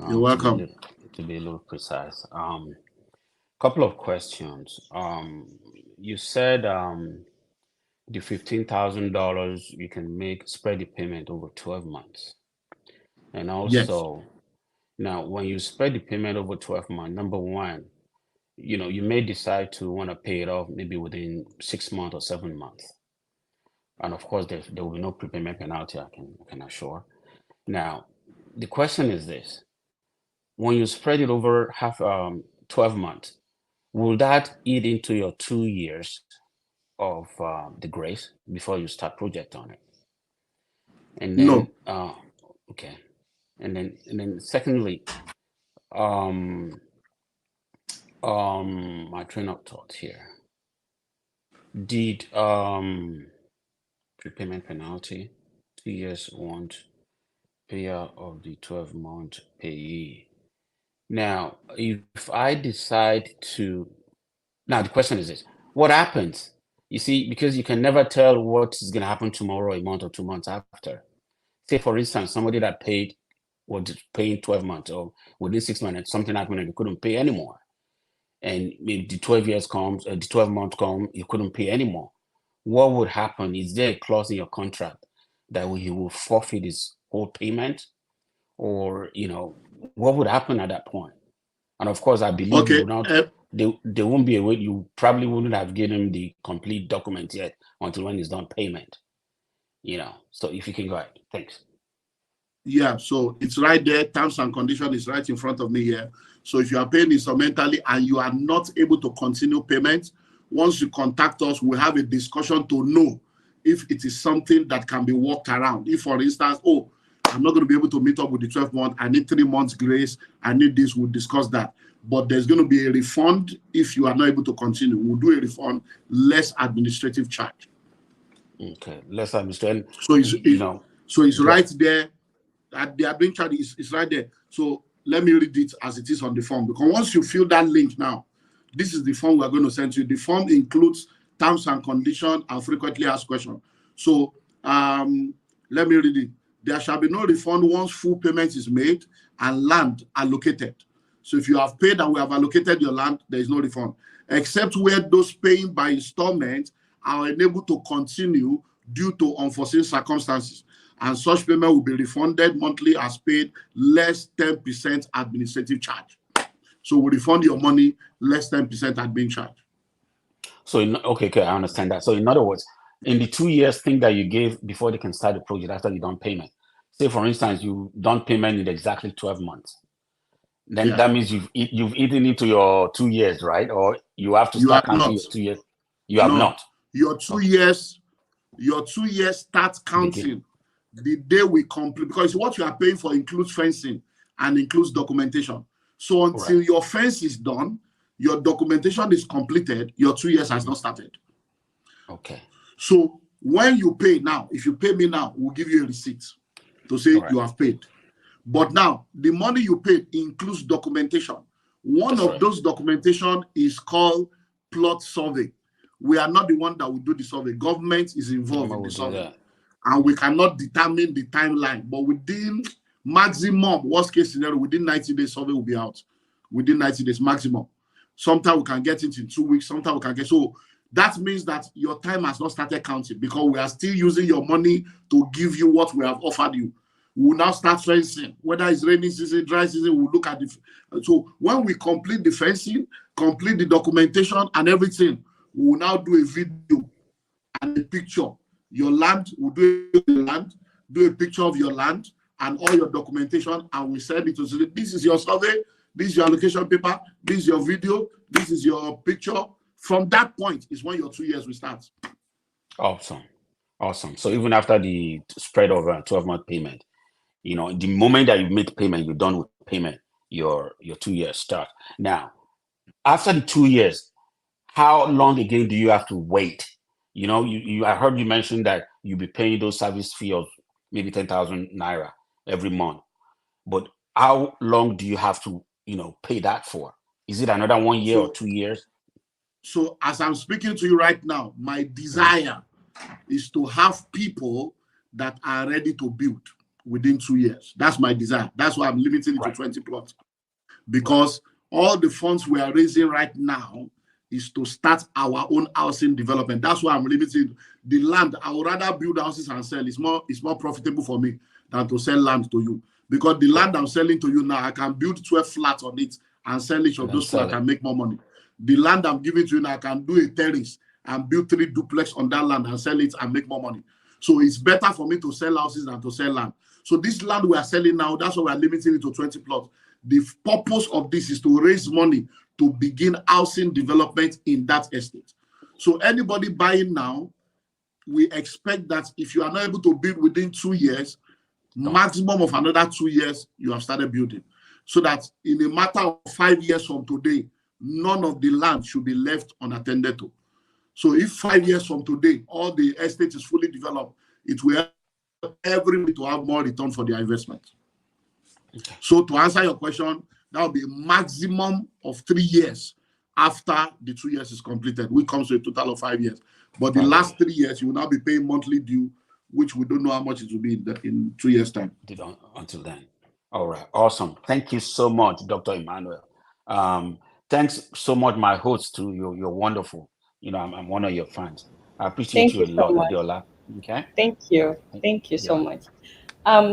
You're welcome. To be a little precise. Couple of questions. You said the $15,000 you can spread the payment over 12 months. And also, now when you spread the payment over 12 months, number one, you may decide to want to pay it off maybe within 6 months or 7 months. And of course, there will be no prepayment penalty, I can assure. Now, the question is this. When you spread it over 12 months, will that eat into your 2 years of the grace before you start project on it? And then, No. Okay. And then secondly, My train of thought here. Did prepayment penalty, 2 years won't payout of the 12-month payee. Now, if I decide to, now the question is this: what happens? You see, because you can never tell what is going to happen tomorrow, a month or 2 months after. Say, for instance, somebody that paid was paying 12 months, or within 6 months, something happened and they couldn't pay anymore. And maybe the 12 years comes, the 12 months come, you couldn't pay anymore. What would happen? Is there a clause in your contract that he will forfeit his whole payment? Or, what would happen at that point? And of course, I believe you Okay. would not, there won't be a way, you probably wouldn't have given him the complete document yet until when he's done payment. So if you can go ahead. Thanks. Yeah, so it's right there. Terms and condition is right in front of me here. So if you are paying instrumentally and you are not able to continue payment, once you contact us, we'll have a discussion to know if it is something that can be worked around. If, for instance, oh, I'm not going to be able to meet up with the 12 month, I need 3 months grace, I need this, we'll discuss that. But there's going to be a refund if you are not able to continue. We'll do a refund, less administrative charge. Okay, less administrative. So it's right there. That the admin charge is right there. So let me read it as it is on the form. Because once you fill that link now, this is the form we're going to send you. The form includes terms and conditions and frequently asked questions. So let me read it. There shall be no refund once full payment is made and land allocated. So if you have paid and we have allocated your land, there is no refund, except where those paying by installment are unable to continue due to unforeseen circumstances. And such payment will be refunded monthly as paid, less 10% administrative charge. So we refund your money, less 10% admin charge. So, okay, I understand that. So in other words, in the 2 years thing that you gave before they can start the project after you done payment, say for instance, you done payment in exactly 12 months. Then that means you've eaten into your 2 years, right? Or you have to start counting your 2 years. You have not. Your 2 years, your 2 years start counting the day we complete, because what you are paying for includes fencing and includes documentation. So until your fence is done, your documentation is completed, your 2 years has not started. Okay. So when you pay now, if you pay me now, we'll give you a receipt to say you have paid. But now the money you paid includes documentation. One of those documentation is called plot survey. We are not the one that will do the survey. Government is involved in the survey. And we cannot determine the timeline, but within maximum, worst case scenario, within 90 days, survey will be out. Within 90 days maximum. Sometimes we can get it in 2 weeks, sometimes we can get, so that means that your time has not started counting because we are still using your money to give you what we have offered you. We will now start fencing, whether it's rainy season, dry season, we'll look at the, so when we complete the fencing, complete the documentation and everything, we will now do a video and a picture. Your land, we'll do a picture of your land and all your documentation, and we send it to say, this is your survey, this is your allocation paper, this is your video, this is your picture. From that point is when your 2 years will start. Awesome. So even after the spread of a 12-month payment, the moment that you make payment, you're done with payment, your 2 years start. Now, after the 2 years, how long again do you have to wait? I heard you mention that you'll be paying those service fee of maybe 10,000 naira every month. But how long do you have to, pay that for? Is it another 1 year or 2 years? So as I'm speaking to you right now, my desire is to have people that are ready to build within 2 years. That's my desire. That's why I'm limiting it to 20 plots. Because all the funds we are raising right now is to start our own housing development. That's why I'm limiting the land. I would rather build houses and sell. It's more profitable for me than to sell land to you. Because the land I'm selling to you now, I can build 12 flats on it and sell each of those flats and make more money. The land I'm giving to you now, I can do a terrace and build 3 duplex on that land and sell it and make more money. So it's better for me to sell houses than to sell land. So this land we are selling now, that's why we are limiting it to 20 plots. The purpose of this is to raise money to begin housing development in that estate. So anybody buying now, we expect that if you are not able to build within 2 years, maximum of another 2 years, you have started building. so that in a matter of 5 years from today, none of the land should be left unattended to. So if 5 years from today, all the estate is fully developed, it will help everybody to have more return for their investment. Okay. So to answer your question, that will be a maximum of 3 years after the 2 years is completed, which comes to a total of 5 years. But the last 3 years, you will now be paying monthly due, which we don't know how much it will be in 2 years' time. Until then. All right. Awesome. Thank you so much, Dr. Emmanuel. Thanks so much, my host, too. You're wonderful. I'm one of your fans. I appreciate you a lot, Adiola. Okay. Thank you. Thank you so much.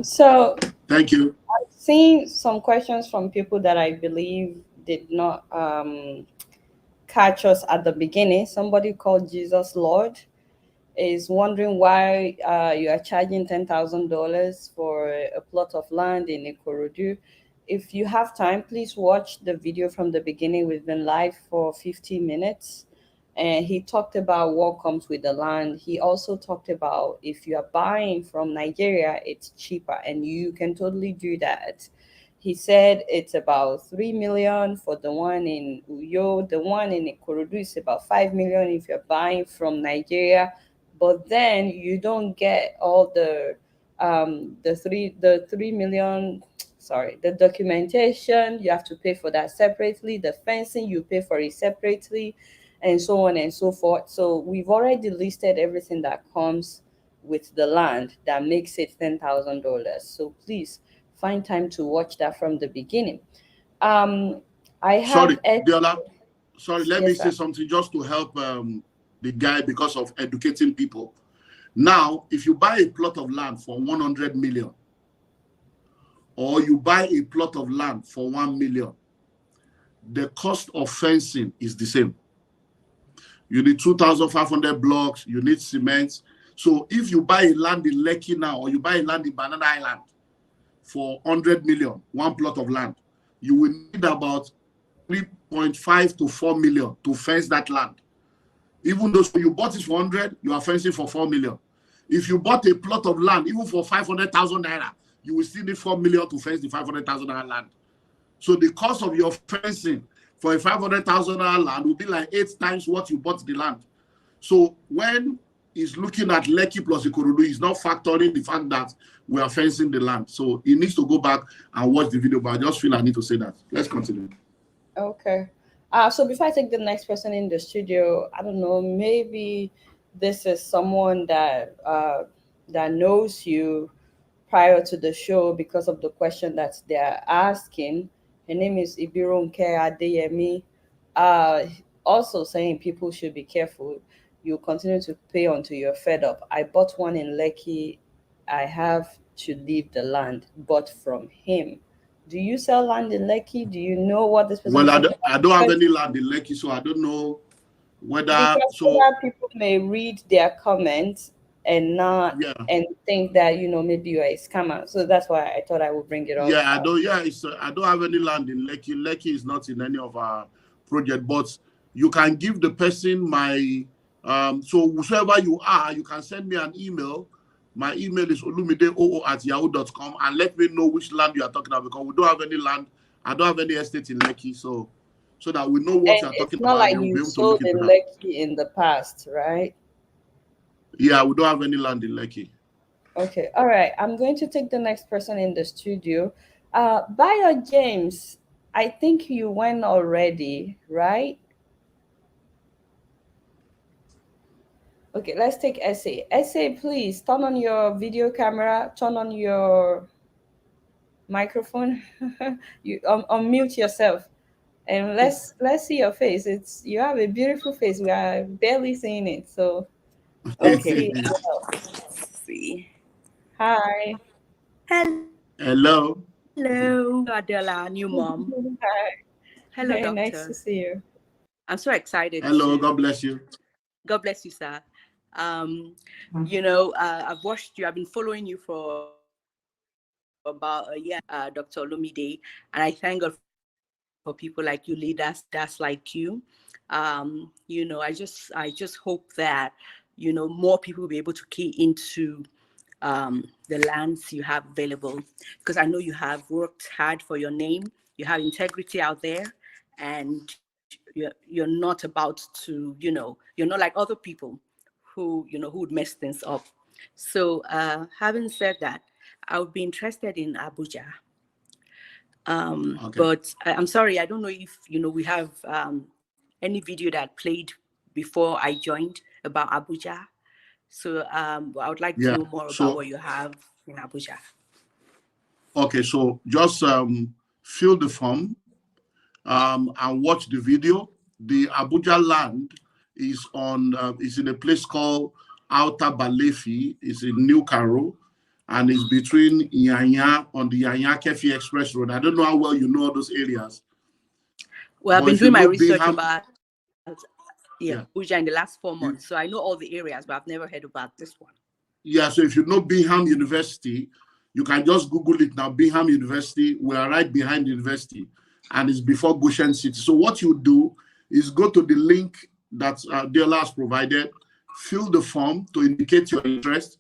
So thank you. I've seen some questions from people that I believe did not catch us at the beginning. Somebody called Jesus Lord is wondering why you are charging $10,000 for a plot of land in Ikorodu. If you have time, please watch the video from the beginning. We've been live for 15 minutes. And he talked about what comes with the land. He also talked about if you are buying from Nigeria, it's cheaper, and you can totally do that. He said it's about 3 million for the one in Uyo. The one in Ikorodu is about 5 million if you're buying from Nigeria. But then you don't get all the 3 million. Sorry, the documentation, you have to pay for that separately. The fencing, you pay for it separately, and so on and so forth. So we've already listed everything that comes with the land that makes it $10,000. So please find time to watch that from the beginning. I have Sorry, Diola. Sorry, let me say sir. something just to help the guy because of educating people. Now, if you buy a plot of land for 100 million, or you buy a plot of land for 1 million, the cost of fencing is the same. You need 2,500 blocks, you need cement. So if you buy a land in Lekki now, or you buy a land in Banana Island for 100 million, one plot of land, you will need about 3.5 to 4 million to fence that land. Even though you bought it for 100, you are fencing for 4 million. If you bought a plot of land, even for 500,000 naira, you will still need 4 million to fence the 500,000 naira land. So the cost of your fencing for a 500,000 naira land will be like 8 times what you bought the land. So when he's looking at Lekki plus Ikorodu, he's not factoring the fact that we are fencing the land. So he needs to go back and watch the video, but I just feel I need to say that. Let's continue. Okay. So before I take the next person in the studio, I don't know, maybe this is someone that that knows you prior to the show because of the question that they're asking. Her name is Ibironke Adeyemi. Also saying people should be careful. You continue to pay until you're fed up. I bought one in Lekki. I have to leave the land, bought from him. Do you sell land in Lekki? Do you know what this person? Well, I don't have any land in Lekki, so I don't know whether. Because so other people may read their comments and not and think that maybe you are a scammer. So that's why I thought I would bring it up. Yeah, I don't. Yeah, I don't have any land in Lekki. Lekki is not in any of our project, but you can give the person my. So whoever you are, you can send me an email. My email is olumide00@yahoo.com and let me know which land you are talking about because we don't have any land. I don't have any estate in Lekki, so that we know what you are talking about. It's not like you sold in Lekki in the past, right? Yeah, we don't have any land in Lekki. Okay, all right. I'm going to take the next person in the studio. Bayo James, I think you went already, right? Okay, let's take Essay. Essay, please turn on your video camera, turn on your microphone. You unmute yourself, and let's see your face. You have a beautiful face. We are barely seeing it, so let's see. Let's see. Hi. Hello. Hello, Adela, new mom. Hi. Hello, doctor. Nice to see you. I'm so excited. Hello, God bless you. God bless you, sir. I've watched you. I've been following you for about a year, Dr. Olumide, and I thank God for people like you, leaders that's like you. I just hope that more people will be able to key into the lands you have available, because I know you have worked hard for your name you have integrity out there, and you're not about to, you're not like other people who who would mess things up. So having said that, I would be interested in Abuja. Okay. But I'm sorry, I don't know if we have any video that played before I joined about Abuja. So I would like to Yeah. know more about So what you have in Abuja. okay, so just fill the form and watch the video. The Abuja land is is in a place called Outer Balefi. It's in New Caro, and it's between Yanya on the Yanya Kefi Express Road. I don't know how well you know all those areas. Well, I've But been if you doing my know research Bingham, about yeah, Abuja in the last 4 you- months, so I know all the areas, but I've never heard about this one. yeah. So if you know Bingham University, you can just Google it now. Bingham University. We are right behind the university, and it's before Goshen City. So what you do is go to the link that Diola has provided, fill the form to indicate your interest.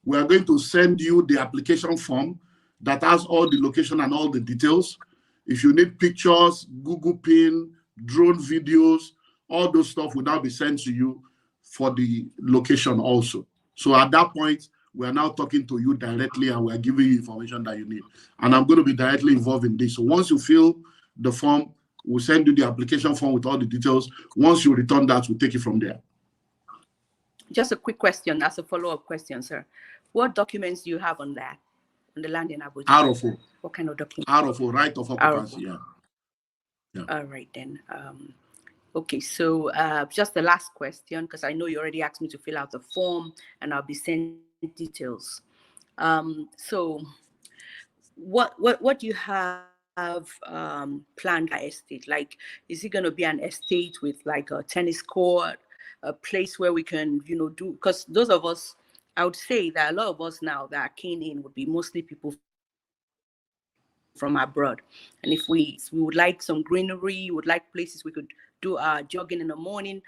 We are going to send you the application form that has all the location and all the details. If you need pictures, Google Pin, drone videos, all those stuff will now be sent to you for the location also. So at that point, we are now talking to you directly and we're giving you information that you need. And I'm going to be directly involved in this. So once you fill the form, we'll send you the application form with all the details. Once you return that, we'll take it from there. Just a quick question as a follow-up question, sir. What documents do you have on that, on the land in Abuja? RFO. What kind of documents? RFO, right of occupancy, RFO. yeah. All right, then. Okay, so just the last question, because I know you already asked me to fill out the form and I'll be sending details. So what do you have planned by estate? Like, is it going to be an estate with like a tennis court, a place where we can, do, because those of us, I would say that a lot of us now that are keen in would be mostly people from abroad. And if we would like some greenery, would like places we could do our jogging in the morning,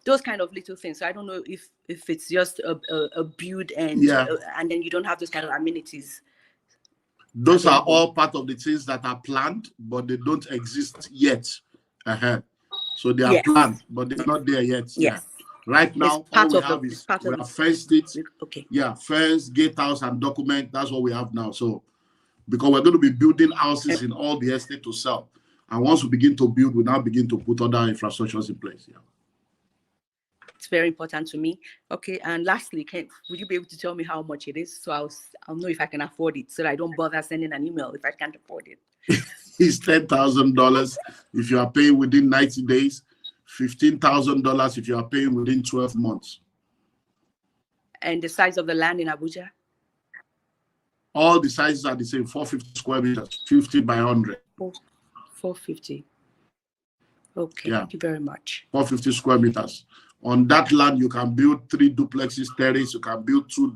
those kind of little things. So I don't know if it's just a build and then you don't have those kind of amenities. Those are all part of the things that are planned, but they don't exist yet. So they are planned, but they're not there yet. Yes. Right now, all we have is we have fenced it. Okay. Yeah, fence, gatehouse, and document. That's what we have now. So because we're going to be building houses in all the estate to sell. And once we begin to build, we now begin to put other infrastructures in place. Yeah. It's very important to me. Okay, and lastly, would you be able to tell me how much it is? So I'll know if I can afford it, so that I don't bother sending an email if I can't afford it. It's $10,000 if you are paying within 90 days, $15,000 if you are paying within 12 months. And the size of the land in Abuja? All the sizes are the same, 450 square meters, 50 by 100. 450. Okay, yeah. Thank you very much. 450 square meters. On that land, you can build 3 duplexes, terrace. You can build two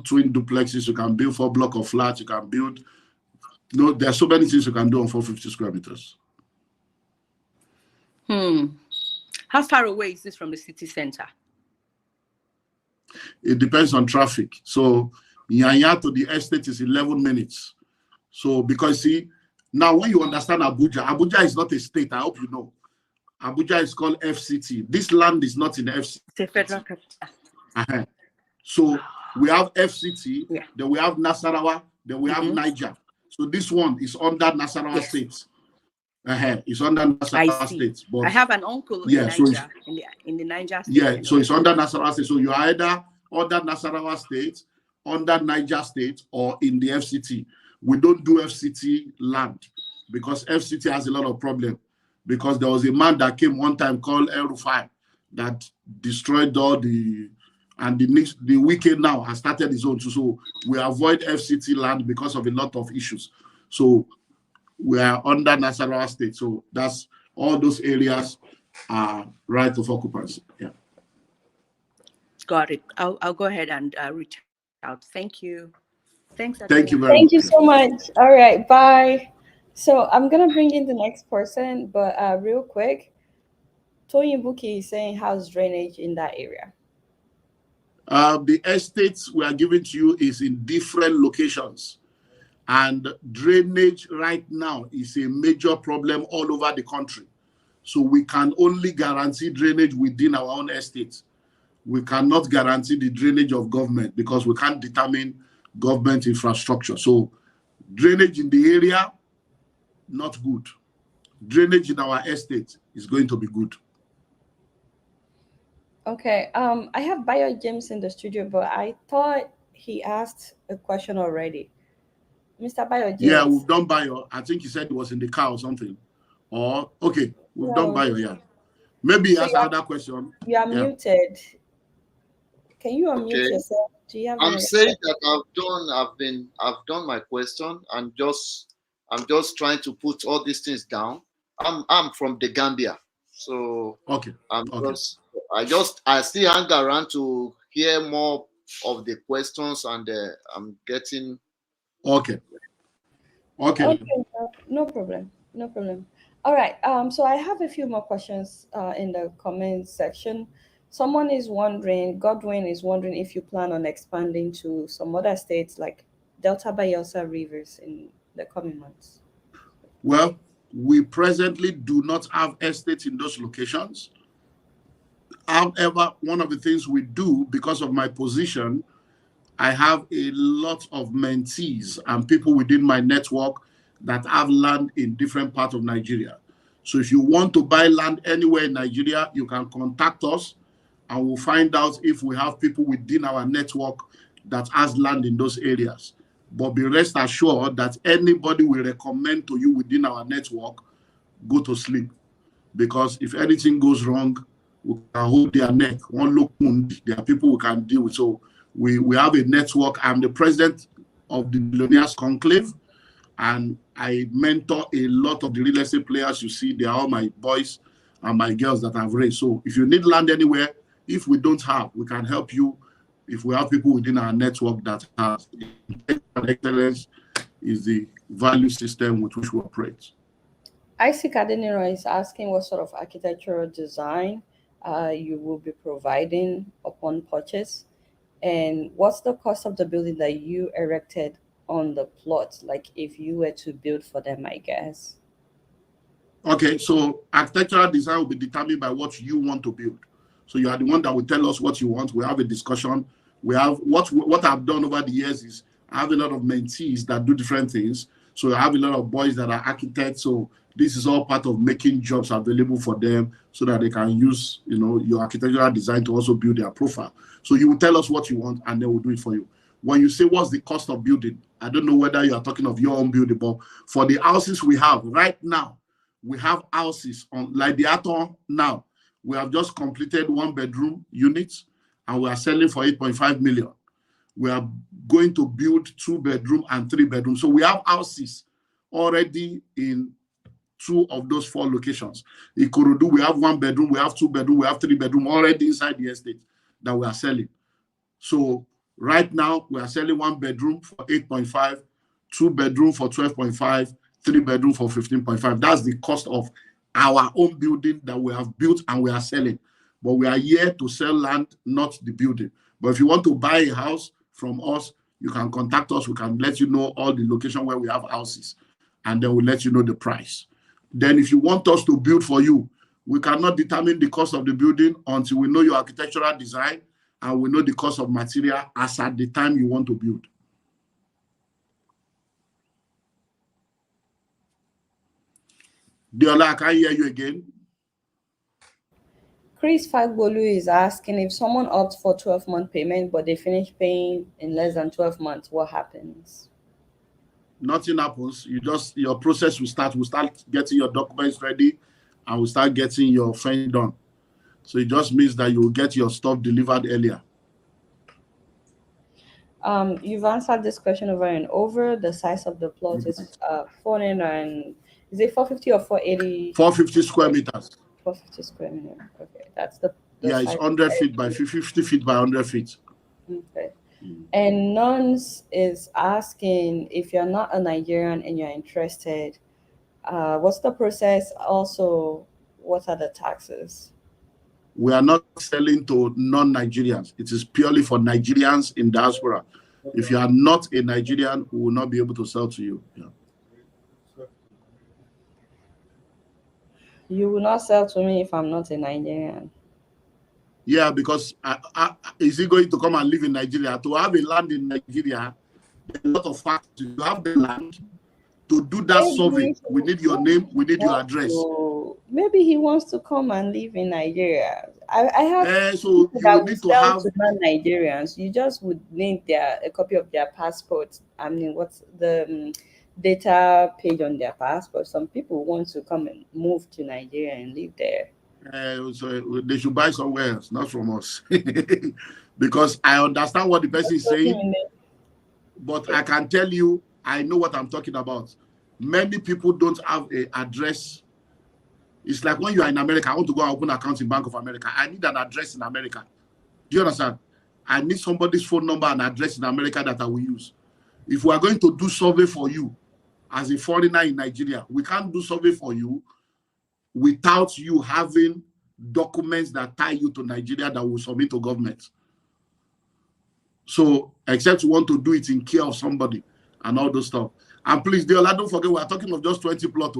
twin duplexes. You can build 4 blocks of flats. You can build. There are so many things you can do on 450 square meters. How far away is this from the city center? It depends on traffic. So Yanya to the estate is 11 minutes. So because see, now when you understand Abuja is not a state. I hope you know. Abuja is called FCT. This land is not in FCT. It's a federal capital. So we have FCT, then we have Nasarawa, then we have Niger. So this one is under Nasarawa State. It's under Nasarawa State. But I have an uncle in Niger, in the Niger State. Yeah, so it's under Nasarawa State. So you are either under Nasarawa State, under Niger State, or in the FCT. We don't do FCT land because FCT has a lot of problems. Because there was a man that came one time called El Rufai that destroyed all and the weekend now has started his own. So we avoid FCT land because of a lot of issues. So we are under Nasarawa State. So that's all those areas are right of occupancy. Yeah. Got it. I'll go ahead and reach out. Thank you. Thanks. Thank you very much. Thank you so much. All right. Bye. So I'm gonna bring in the next person, but real quick, Tony Buki is saying how's drainage in that area? The estates we are giving to you is in different locations. And drainage right now is a major problem all over the country. So we can only guarantee drainage within our own estates. We cannot guarantee the drainage of government because we can't determine government infrastructure. So drainage in the area, not good. Drainage in our estate is going to be good. Okay. I have Bio James in the studio, but I thought he asked a question already. Mr. Bio James. Yeah, we've done Bio. I think he said it was in the car or something. Or okay, we've done Bio. Yeah. Maybe he has another question. You are muted. Can you unmute yourself? Do you have? I'm saying that I've done my question. I'm just trying to put all these things down. I'm from the Gambia, so okay. I still hang around to hear more of the questions, and I'm getting. Okay. No problem. All right. So I have a few more questions in the comments section. Someone is wondering, Godwin is wondering if you plan on expanding to some other states like Delta Bayelsa Rivers in the coming months. Well, we presently do not have estates in those locations. However, one of the things we do, because of my position, I have a lot of mentees and people within my network that have land in different parts of Nigeria. So if you want to buy land anywhere in Nigeria, you can contact us and we'll find out if we have people within our network that has land in those areas. But be rest assured that anybody we recommend to you within our network, go to sleep. Because if anything goes wrong, we can hold their neck. One look wound, there are people we can deal with. So we have a network. I'm the president of the Billionaires Conclave, and I mentor a lot of the real estate players you see. They are all my boys and my girls that I've raised. So if you need land anywhere, if we don't have, we can help you. If we have people within our network that has excellence is the value system with which we operate. Isaac Adeniro is asking what sort of architectural design you will be providing upon purchase, and what's the cost of the building that you erected on the plot, like if you were to build for them, I guess. Okay, so architectural design will be determined by what you want to build. So you are the one that will tell us what you want. We have a discussion. We have what I've done over the years is I have a lot of mentees that do different things. So I have a lot of boys that are architects. So this is all part of making jobs available for them so that they can use, your architectural design to also build their profile. So you will tell us what you want and then we'll do it for you. When you say what's the cost of building, I don't know whether you are talking of your own building, but for the houses we have right now, we have houses on like the Atom now. We have just completed 1-bedroom units and we are selling for 8.5 million. We are going to build 2-bedroom and 3-bedroom. So we have houses already in 2 of those 4 locations. In Ikorodu, we have 1-bedroom, we have 2-bedroom, we have 3-bedroom already inside the estate that we are selling. So right now we are selling 1-bedroom for 8.5, 2-bedroom for 12.5, 3-bedroom for 15.5. That's the cost of our own building that we have built and we are selling. But we are here to sell land, not the building. But if you want to buy a house from us, you can contact us. We can let you know all the location where we have houses, and then we'll let you know the price. Then if you want us to build for you, we cannot determine the cost of the building until we know your architectural design and we know the cost of material as at the time you want to build. Diola, I can't hear you again. Chris Fagbolu is asking if someone opts for 12-month payment, but they finish paying in less than 12 months, what happens? Nothing happens. Your process will start. We'll start getting your documents ready and we'll start getting your thing done. So it just means that you'll get your stuff delivered earlier. You've answered this question over and over. The size of the plot is 400 and is it 450 or 480? 450 square meters. 450 square meters. Okay, that's the yeah, it's 100 feet by 50 feet by 100 feet. Okay. And Nuns is asking if you're not a Nigerian and you're interested, what's the process? Also, what are the taxes? We are not selling to non-Nigerians. It is purely for Nigerians in diaspora. If you are not a Nigerian, we will not be able to sell to you. Yeah. You will not sell to me if I'm not a Nigerian. Yeah, because is he going to come and live in Nigeria? To have a land in Nigeria, there are a lot of factors. You have the land. To do that survey, we need your name, we need your address. Maybe he wants to come and live in Nigeria. I have so you will need to have to non-Nigerians. You just would need a copy of their passport. I mean, what's the data page on their passport? Some people want to come and move to Nigeria and live there. So they should buy somewhere else, not from us. Because I understand what the person is saying, but I can tell you, I know what I'm talking about. Many people don't have an address. It's like when you are in America, I want to go and open an account in Bank of America. I need an address in America. Do you understand? I need somebody's phone number and address in America that I will use. If we are going to do survey for you as a foreigner in Nigeria, we can't do survey for you without you having documents that tie you to Nigeria that will submit to government. So, except you want to do it in care of somebody and all those stuff. And please, Deola, don't forget, we are talking of just 20 plot.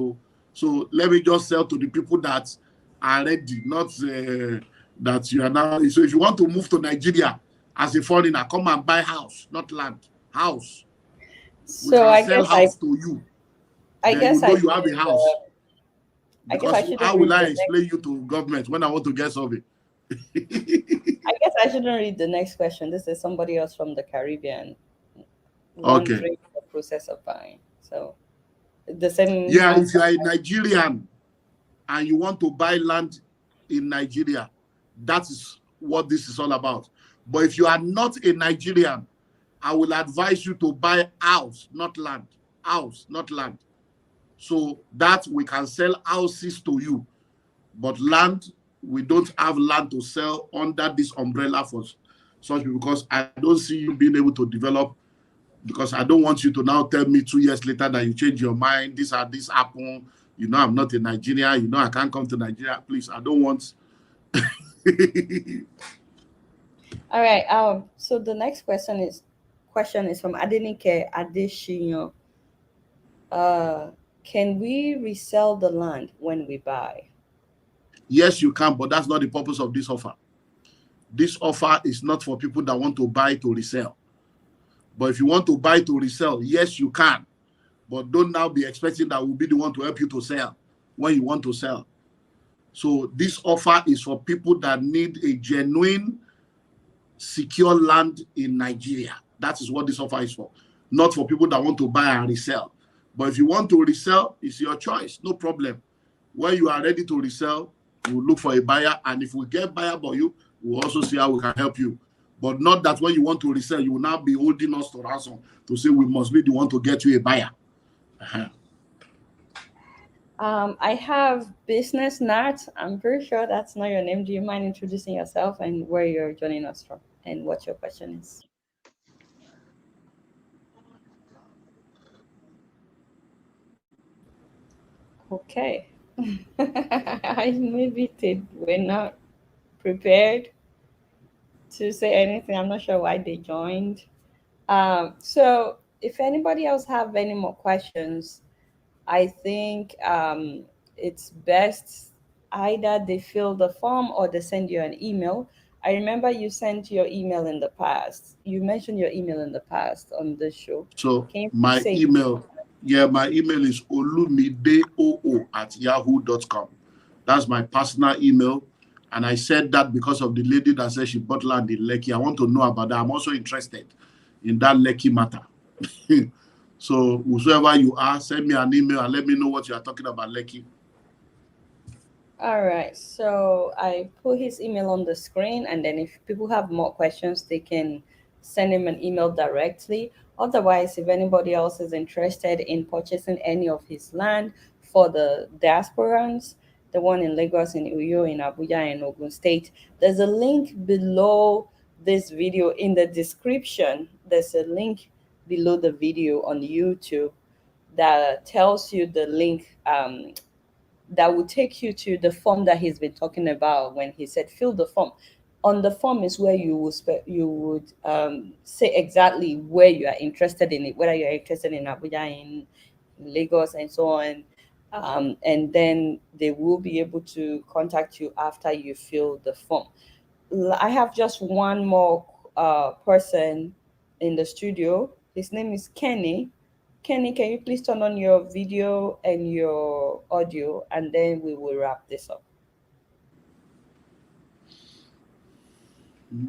So let me just sell to the people that are ready, not that you are now. So if you want to move to Nigeria as a foreigner, come and buy house, not land, house. So I sell guess house to you. I then guess you know you have a house. Because how will I explain you to government when I want to get survey? I guess I shouldn't read the next question. This is somebody else from the Caribbean. Okay. The process of buying. So the same. Yeah, if you are a Nigerian and you want to buy land in Nigeria, that is what this is all about. But if you are not a Nigerian, I will advise you to buy house, not land. House, not land. So that we can sell houses to you. But land, we don't have land to sell under this umbrella for such people, because I don't see you being able to develop, because I don't want you to now tell me 2 years later that you change your mind, this happened, you know I'm not in Nigeria, you know I can't come to Nigeria. Please, I don't want. All right. So the next question is from Adenike Adeshinyo. Can we resell the land when we buy? Yes, you can, but that's not the purpose of this offer. This offer is not for people that want to buy to resell. But if you want to buy to resell, yes, you can. But don't now be expecting that we'll be the one to help you to sell when you want to sell. So this offer is for people that need a genuine, secure land in Nigeria. That is what this offer is for. Not for people that want to buy and resell. But if you want to resell, it's your choice. No problem. When you are ready to resell, we'll look for a buyer. And if we get buyer for you, we'll also see how we can help you. But not that when you want to resell, you will now be holding us to ransom to say we must be the one to get you a buyer. I have Business Nat. I'm pretty sure that's not your name. Do you mind introducing yourself and where you're joining us from and what your question is? Okay. Maybe they were not prepared to say anything. I'm not sure why they joined. So if anybody else have any more questions, I think it's best either they fill the form or they send you an email. I remember you sent your email in the past. You mentioned your email in the past on this show. So my email is olumideo@yahoo.com. That's my personal email. And I said that because of the lady that said she bought land in Lekki. I want to know about that. I'm also interested in that Lekki matter. So whoever you are, send me an email and let me know what you are talking about, Lekki. All right. So I put his email on the screen, and then if people have more questions, they can send him an email directly. Otherwise, if anybody else is interested in purchasing any of his land for the diasporans, the one in Lagos, in Uyo, in Abuja, and Ogun State, there's a link below this video in the description. There's a link below the video on YouTube that tells you the link that will take you to the form that he's been talking about when he said fill the form. On the form is where you would say exactly where you are interested in it, whether you are interested in Abuja, in Lagos, and so on. And then they will be able to contact you after you fill the form. I have just one more person in the studio. His name is Kenny. Kenny, can you please turn on your video and your audio, and then we will wrap this up.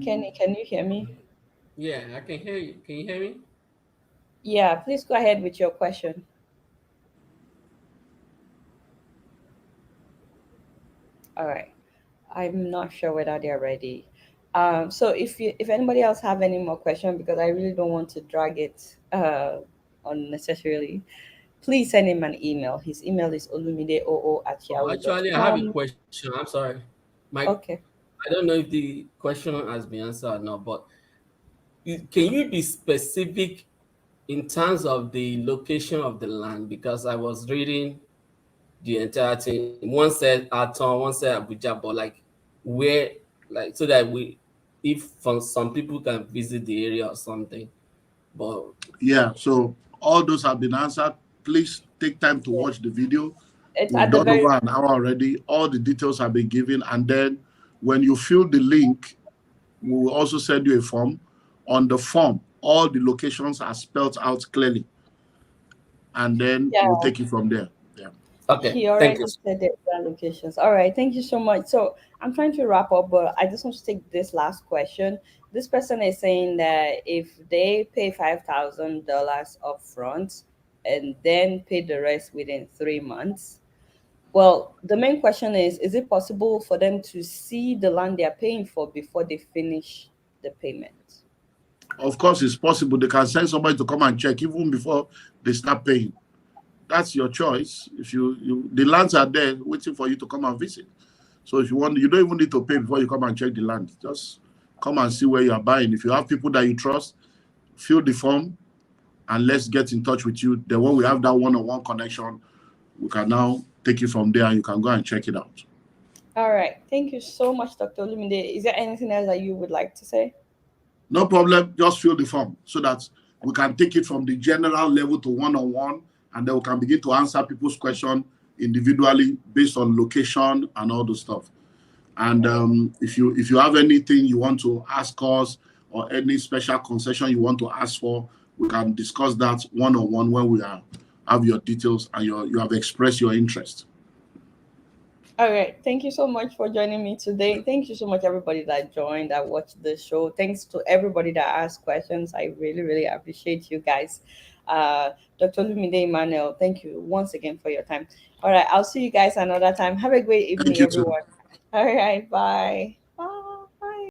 Kenny, can you hear me? Yeah, I can hear you. Can you hear me? Yeah, please go ahead with your question. All right. I'm not sure whether they're ready. So if anybody else have any more questions, because I really don't want to drag it unnecessarily, please send him an email. His email is olumideoo at Oh, actually, I have a yahoo.com. question. I'm sorry. My, Okay. I don't know if the question has been answered or not, but can you be specific in terms of the location of the land? Because I was reading the entire thing. One said Aton, one said Abuja, but like where, like so that if some people can visit the area or something. But Yeah, so all those have been answered. Please take time to watch the video. It's We've at the done very over an hour already. All the details have been given. And then when you fill the link, we will also send you a form. On the form, all the locations are spelled out clearly. And then yeah. we'll take it from there. Yeah. okay, He thank you. already said the exact locations. All right, thank you so much. So I'm trying to wrap up, but I just want to take this last question. This person is saying that if they pay $5,000 upfront and then pay the rest within 3 months, well, the main question is it possible for them to see the land they're paying for before they finish the payment? Of course, it's possible. They can send somebody to come and check even before they start paying. That's your choice. If the lands are there waiting for you to come and visit. So if you want, you don't even need to pay before you come and check the land. Just come and see where you are buying. If you have people that you trust, fill the form and let's get in touch with you. Then when we have that one-on-one connection, we can now take it from there and you can go and check it out. All right. Thank you so much, Dr. Lumide. Is there anything else that you would like to say? No problem. Just fill the form so that we can take it from the general level to one-on-one, and then we can begin to answer people's questions individually based on location and all the stuff. And if you have anything you want to ask us or any special concession you want to ask for, we can discuss that one-on-one when we have your details and you have expressed your interest. All right. Thank you so much for joining me today. Thank you so much, everybody that joined, that watched the show. Thanks to everybody that asked questions. I really, really appreciate you guys. Dr. Lumide Emmanuel, thank you once again for your time. All right. I'll see you guys another time. Have a great Thank evening, you too. everyone. All right. Bye.